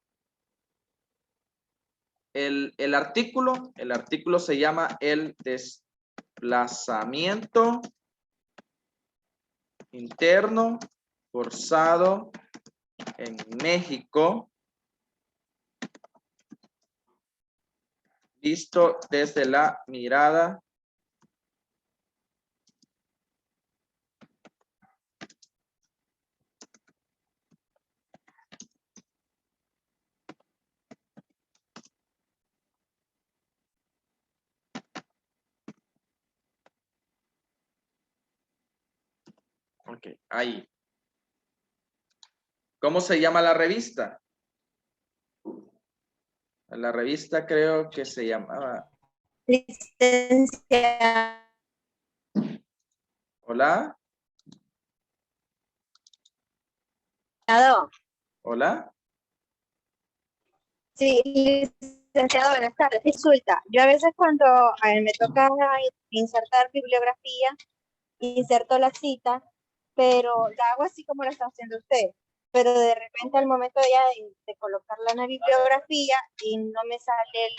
el artículo? El artículo se llama el desplazamiento interno forzado en México, visto desde la mirada ok, ahí. ¿Cómo se llama la revista? La revista creo que se llamaba. Licenciado. Hola. Hola. Sí, licenciado, buenas tardes. Resulta, yo a veces cuando me toca insertar bibliografía, inserto la cita, pero la hago así como lo está haciendo usted. Pero de repente al momento ya de colocarla en la bibliografía y no me sale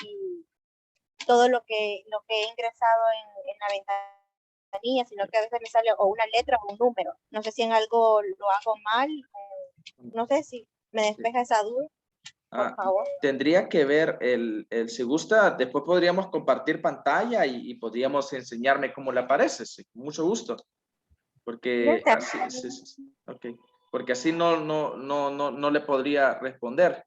todo lo que he ingresado en la ventanilla, sino que a veces me sale o una letra o un número. No sé si en algo lo hago mal, no sé si me despeja esa duda, por favor. Tendría que ver, si gusta, después podríamos compartir pantalla y podríamos enseñarme cómo le aparece, sí, con mucho gusto. Porque así, sí, okay. Porque así no le podría responder.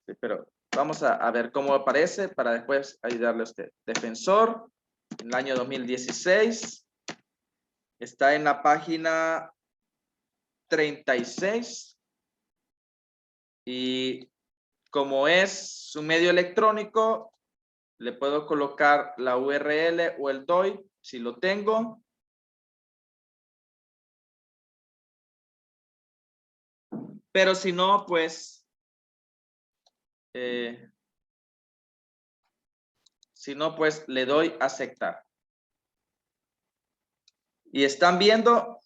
Sí, pero vamos a ver cómo aparece para después ayudarle a usted. Defensor, en el año 2016, está en la página 36 y como es un medio electrónico, le puedo colocar la URL o el DOI si lo tengo. Pero si no, pues le doy a aceptar. Y están viendo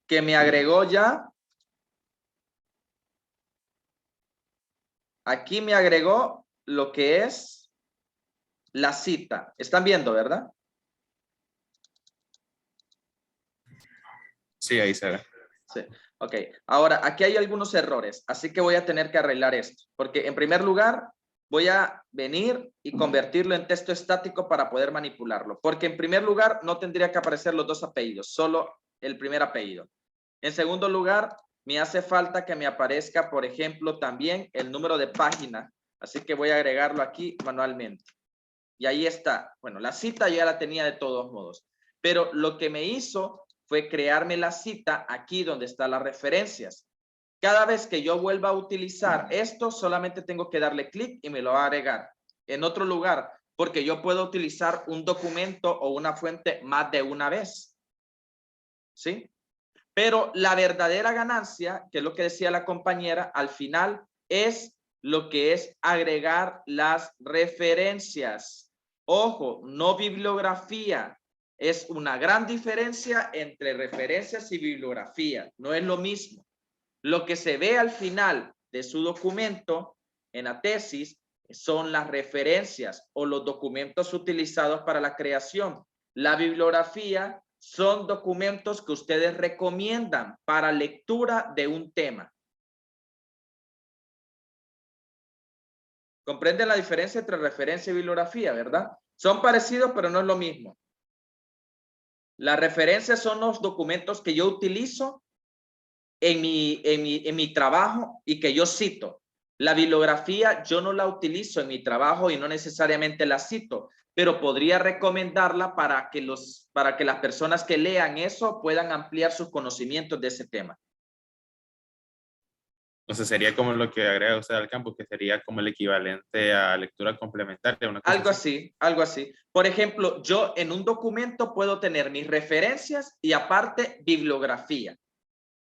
que me agregó ya. Aquí me agregó lo que es la cita. Están viendo, ¿verdad? Sí, ahí se ve. Sí. Ok. Ahora, aquí hay algunos errores, así que voy a tener que arreglar esto. Porque en primer lugar, voy a venir y convertirlo en texto estático para poder manipularlo. Porque en primer lugar, no tendría que aparecer los dos apellidos, solo el primer apellido. En segundo lugar, me hace falta que me aparezca, por ejemplo, también el número de página. Así que voy a agregarlo aquí manualmente. Y ahí está. Bueno, la cita ya la tenía de todos modos. Pero lo que me hizo fue crearme la cita aquí donde están las referencias. Cada vez que yo vuelva a utilizar esto, solamente tengo que darle clic y me lo va a agregar en otro lugar, porque yo puedo utilizar un documento o una fuente más de una vez. ¿Sí? Pero la verdadera ganancia, que es lo que decía la compañera, al final es lo que es agregar las referencias. Ojo, no bibliografía. Es una gran diferencia entre referencias y bibliografía. No es lo mismo. Lo que se ve al final de su documento en la tesis son las referencias o los documentos utilizados para la creación. La bibliografía son documentos que ustedes recomiendan para lectura de un tema. ¿Comprenden la diferencia entre referencia y bibliografía, verdad? Son parecidos, pero no es lo mismo. Las referencias son los documentos que yo utilizo en mi trabajo y que yo cito. La bibliografía yo no la utilizo en mi trabajo y no necesariamente la cito, pero podría recomendarla para que las personas que lean eso puedan ampliar sus conocimientos de ese tema. Entonces sería como lo que agrega usted al campo, que sería como el equivalente a lectura complementaria. Una cosa Algo así, algo así. Por ejemplo, yo en un documento puedo tener mis referencias y aparte bibliografía,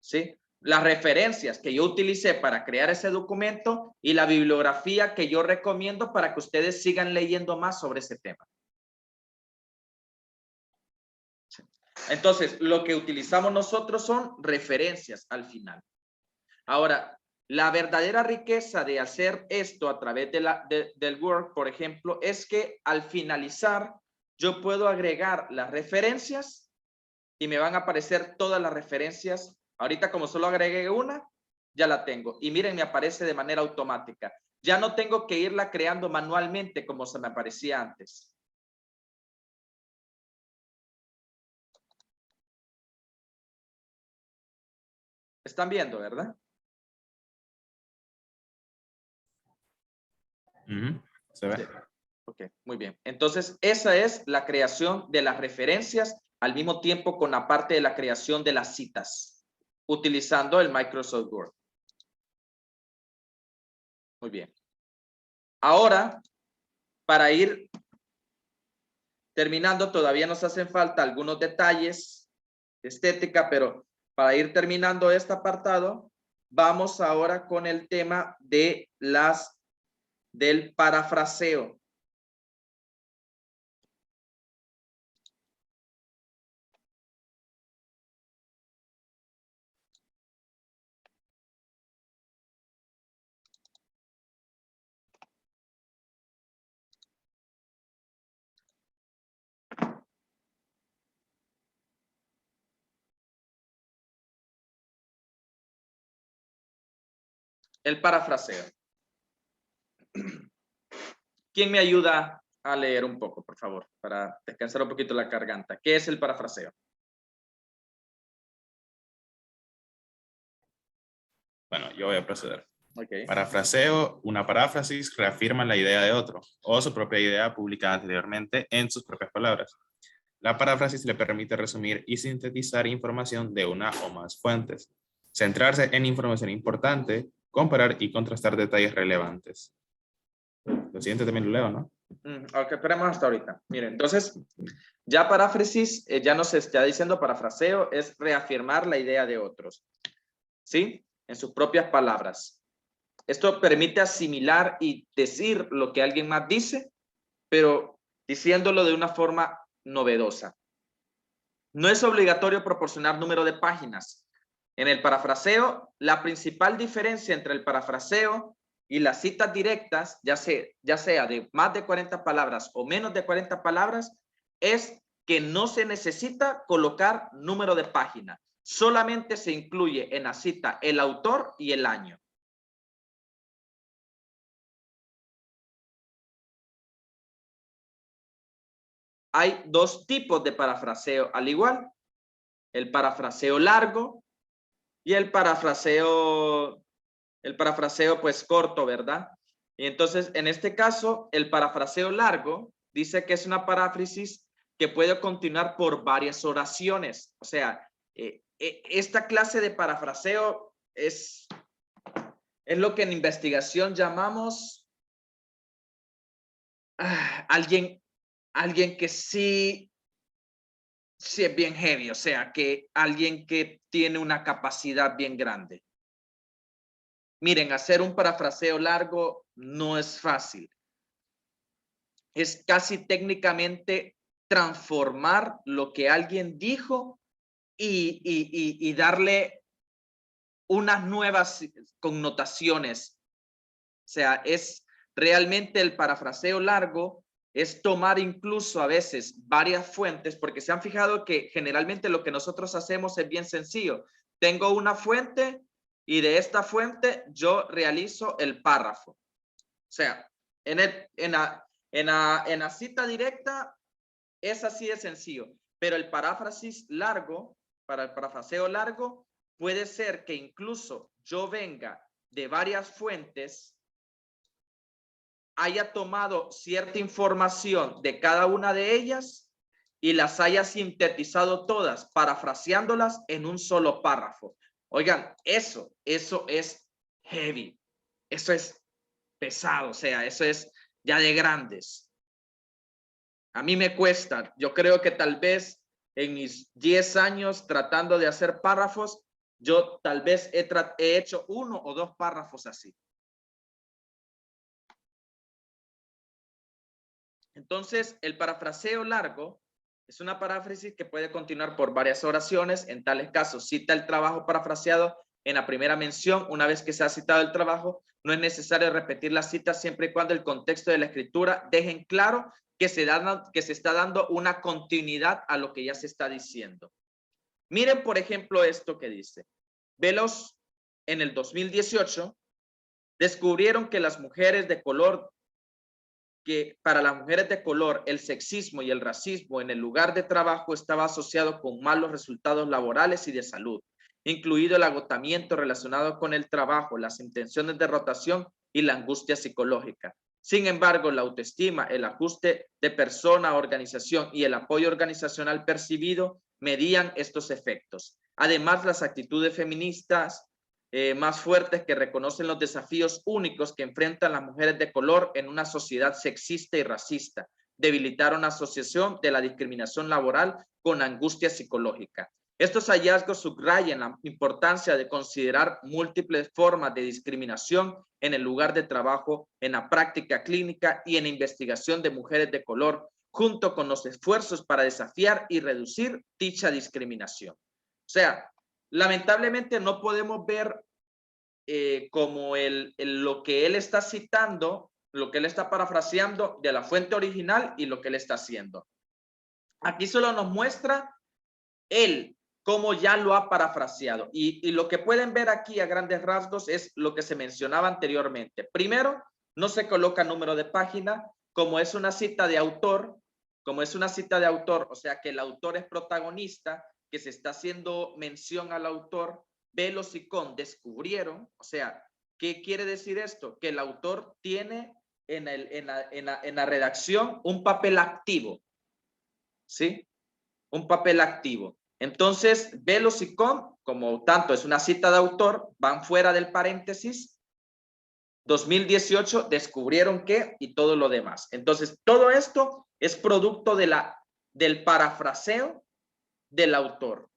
¿sí? Las referencias que yo utilicé para crear ese documento y la bibliografía que yo recomiendo para que ustedes sigan leyendo más sobre ese tema. ¿Sí? Entonces, lo que utilizamos nosotros son referencias al final. Ahora, la verdadera riqueza de hacer esto a través del Word, por ejemplo, es que al finalizar yo puedo agregar las referencias y me van a aparecer todas las referencias. Ahorita como solo agregué una, ya la tengo. Y miren, me aparece de manera automática. Ya no tengo que irla creando manualmente como se me aparecía antes. ¿Están viendo, verdad? Se ve. Sí. Ok, muy bien. Entonces, esa es la creación de las referencias al mismo tiempo con la parte de la creación de las citas, utilizando el Microsoft Word. Muy bien. Ahora, para ir terminando, todavía nos hacen falta algunos detalles de estética, pero para ir terminando este apartado, vamos ahora con el tema de del parafraseo. El parafraseo. ¿Quién me ayuda a leer un poco, por favor, para descansar un poquito la garganta? ¿Qué es el parafraseo? Bueno, yo voy a proceder. Okay. Parafraseo, una paráfrasis reafirma la idea de otro o su propia idea publicada anteriormente en sus propias palabras. La paráfrasis le permite resumir y sintetizar información de una o más fuentes, centrarse en información importante, comparar y contrastar detalles relevantes. Lo siguiente también lo leo, ¿no? Ok, esperemos hasta ahorita. Miren, entonces, ya paráfrasis, ya nos está diciendo parafraseo, es reafirmar la idea de otros, ¿sí? En sus propias palabras. Esto permite asimilar y decir lo que alguien más dice, pero diciéndolo de una forma novedosa. No es obligatorio proporcionar número de páginas. En el parafraseo, la principal diferencia entre el parafraseo y las citas directas, ya sea de más de 40 palabras o menos de 40 palabras, es que no se necesita colocar número de página. Solamente se incluye en la cita el autor y el año. Hay dos tipos de parafraseo al igual. El parafraseo largo y el parafraseo pues corto, ¿verdad? Y entonces, en este caso, el parafraseo largo dice que es una paráfrasis que puede continuar por varias oraciones. O sea, esta clase de parafraseo es lo que en investigación llamamos alguien que sí es bien heavy, o sea, que alguien que tiene una capacidad bien grande. Miren, hacer un parafraseo largo no es fácil. Es casi técnicamente transformar lo que alguien dijo y darle unas nuevas connotaciones. O sea, es realmente el parafraseo largo, es tomar incluso a veces varias fuentes, porque se han fijado que generalmente lo que nosotros hacemos es bien sencillo. Tengo una fuente y de esta fuente yo realizo el párrafo. O sea, en la cita directa es así de sencillo, pero el paráfrasis largo, para el parafraseo largo, puede ser que incluso yo venga de varias fuentes, haya tomado cierta información de cada una de ellas y las haya sintetizado todas, parafraseándolas en un solo párrafo. Oigan, eso es heavy. Eso es pesado, o sea, eso es ya de grandes. A mí me cuesta. Yo creo que tal vez en mis 10 años tratando de hacer párrafos, yo tal vez he hecho 1 o 2 párrafos así. Entonces, el parafraseo largo es una paráfrasis que puede continuar por varias oraciones. En tales casos, cita el trabajo parafraseado en la primera mención. Una vez que se ha citado el trabajo, no es necesario repetir la cita siempre y cuando el contexto de la escritura deje en claro que se está dando una continuidad a lo que ya se está diciendo. Miren, por ejemplo, esto que dice. Velos en el 2018 descubrieron que las mujeres de color, que para las mujeres de color el sexismo y el racismo en el lugar de trabajo estaba asociado con malos resultados laborales y de salud, incluido el agotamiento relacionado con el trabajo, las intenciones de rotación y la angustia psicológica. Sin embargo, la autoestima, el ajuste de persona, organización y el apoyo organizacional percibido medían estos efectos. Además, las actitudes feministas más fuertes que reconocen los desafíos únicos que enfrentan las mujeres de color en una sociedad sexista y racista, debilitaron la asociación de la discriminación laboral con angustia psicológica. Estos hallazgos subrayan la importancia de considerar múltiples formas de discriminación en el lugar de trabajo, en la práctica clínica y en la investigación de mujeres de color, junto con los esfuerzos para desafiar y reducir dicha discriminación. O sea, lamentablemente no podemos ver como lo que él está citando, lo que él está parafraseando de la fuente original y lo que él está haciendo. Aquí solo nos muestra él cómo ya lo ha parafraseado. Y lo que pueden ver aquí a grandes rasgos es lo que se mencionaba anteriormente. Primero, no se coloca número de página, como es una cita de autor, o sea que el autor es protagonista, que se está haciendo mención al autor. Velos y Con descubrieron, o sea, ¿qué quiere decir esto? Que el autor tiene en la redacción un papel activo, ¿sí? Un papel activo. Entonces, Velos y Con, como tanto es una cita de autor, van fuera del paréntesis. 2018 descubrieron que y todo lo demás. Entonces, todo esto es producto del parafraseo del autor.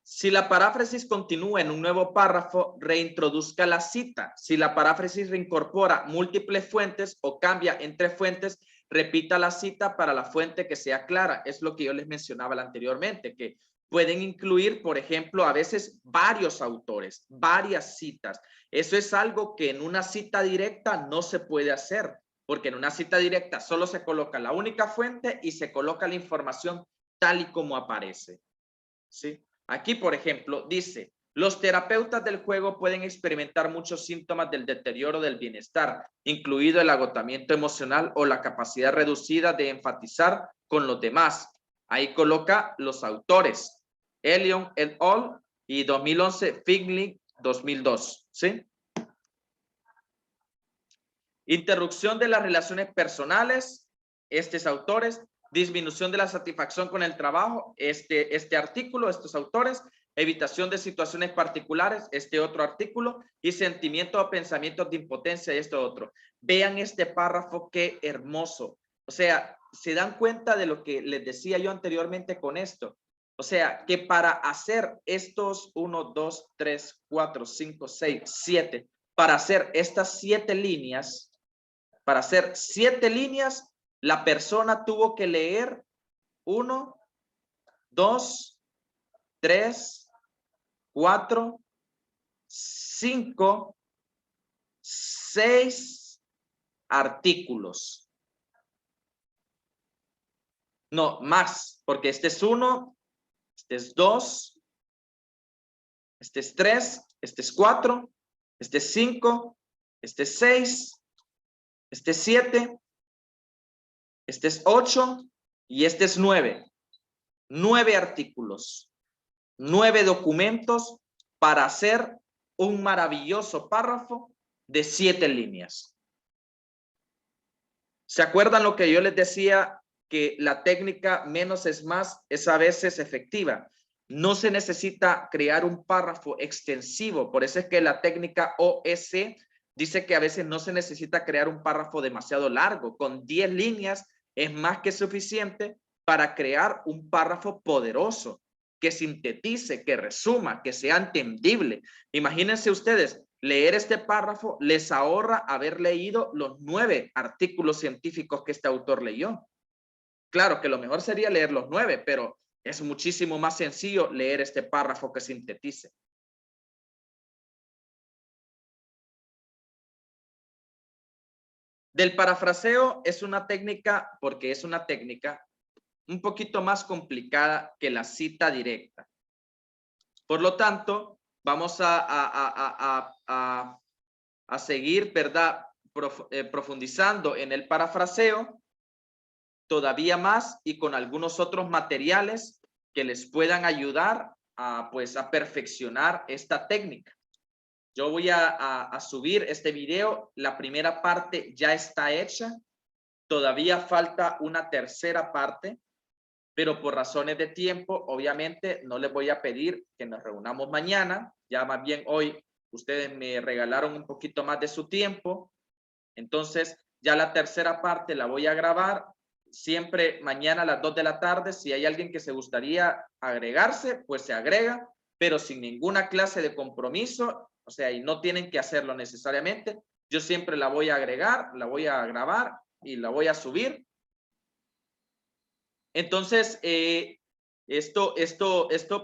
Si la paráfrasis continúa en un nuevo párrafo, reintroduzca la cita. Si la paráfrasis reincorpora múltiples fuentes o cambia entre fuentes, repita la cita para la fuente que sea clara. Es lo que yo les mencionaba anteriormente, que pueden incluir, por ejemplo, a veces varios autores, varias citas. Eso es algo que en una cita directa no se puede hacer, porque en una cita directa solo se coloca la única fuente y se coloca la información tal y como aparece, ¿sí? Aquí, por ejemplo, dice, los terapeutas del juego pueden experimentar muchos síntomas del deterioro del bienestar, incluido el agotamiento emocional o la capacidad reducida de enfatizar con los demás. Ahí coloca los autores, Elion et al. Y 2011, Figling 2002, ¿sí? Interrupción de las relaciones personales, estos autores. Disminución de la satisfacción con el trabajo, este artículo, estos autores. Evitación de situaciones particulares, este otro artículo. Y sentimientos o pensamientos de impotencia, este otro. Vean este párrafo, qué hermoso. O sea, se dan cuenta de lo que les decía yo anteriormente con esto. O sea, que para hacer estos 1, 2, 3, 4, 5, 6, 7, para hacer estas 7 líneas, la persona tuvo que leer 1, 2, 3, 4, 5, 6 artículos. No, más, porque este es 1, este es 2, este es 3, este es 4, este es 5, este es 6, este es 7, este es 8 y este es 9. 9 artículos. 9 documentos para hacer un maravilloso párrafo de 7 líneas. ¿Se acuerdan lo que yo les decía? Que la técnica menos es más es a veces efectiva. No se necesita crear un párrafo extensivo. Por eso es que la técnica OS dice que a veces no se necesita crear un párrafo demasiado largo. Con 10 líneas es más que suficiente para crear un párrafo poderoso, que sintetice, que resuma, que sea entendible. Imagínense ustedes, leer este párrafo les ahorra haber leído los 9 artículos científicos que este autor leyó. Claro que lo mejor sería leer los 9, pero es muchísimo más sencillo leer este párrafo que sintetice. Del parafraseo es una técnica, porque es una técnica un poquito más complicada que la cita directa. Por lo tanto, vamos a seguir, ¿verdad? Profundizando en el parafraseo todavía más y con algunos otros materiales que les puedan ayudar a perfeccionar esta técnica. Yo voy a subir este video. La primera parte ya está hecha. Todavía falta una tercera parte, pero por razones de tiempo, obviamente, no les voy a pedir que nos reunamos mañana. Ya más bien hoy ustedes me regalaron un poquito más de su tiempo. Entonces, ya la tercera parte la voy a grabar. Siempre mañana a las 2 de la tarde. Si hay alguien que se gustaría agregarse, pues se agrega, pero sin ninguna clase de compromiso. O sea, y no tienen que hacerlo necesariamente. Yo siempre la voy a agregar, la voy a grabar y la voy a subir. Entonces, esto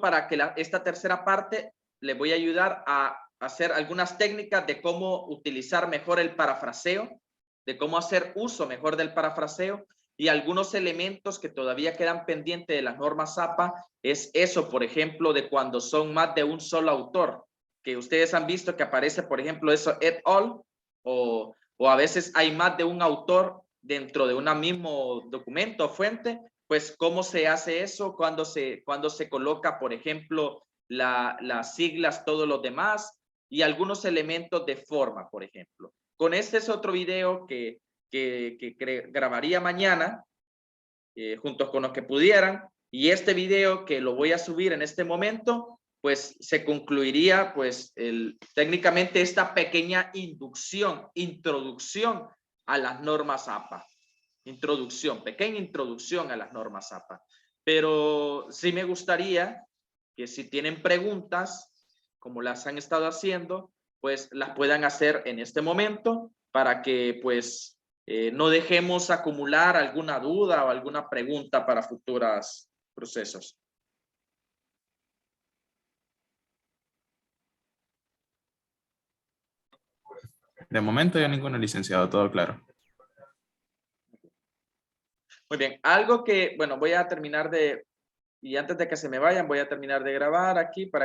para que esta tercera parte le voy a ayudar a hacer algunas técnicas de cómo utilizar mejor el parafraseo, de cómo hacer uso mejor del parafraseo y algunos elementos que todavía quedan pendientes de las normas APA es eso, por ejemplo, de cuando son más de un solo autor, que ustedes han visto que aparece, por ejemplo, eso et al, o a veces hay más de un autor dentro de un mismo documento o fuente. Pues, ¿cómo se hace eso? Cuando se coloca, por ejemplo, las siglas, todos los demás, y algunos elementos de forma, por ejemplo. Con este es otro video que grabaría mañana, junto con los que pudieran, y este video que lo voy a subir en este momento, pues se concluiría, pues, técnicamente esta pequeña introducción a las normas APA. Pequeña introducción a las normas APA. Pero sí me gustaría que si tienen preguntas, como las han estado haciendo, pues las puedan hacer en este momento para que pues no dejemos acumular alguna duda o alguna pregunta para futuros procesos. De momento yo ninguno, licenciado, todo claro. Muy bien, algo que, bueno, voy a terminar y antes de que se me vayan, voy a terminar de grabar aquí para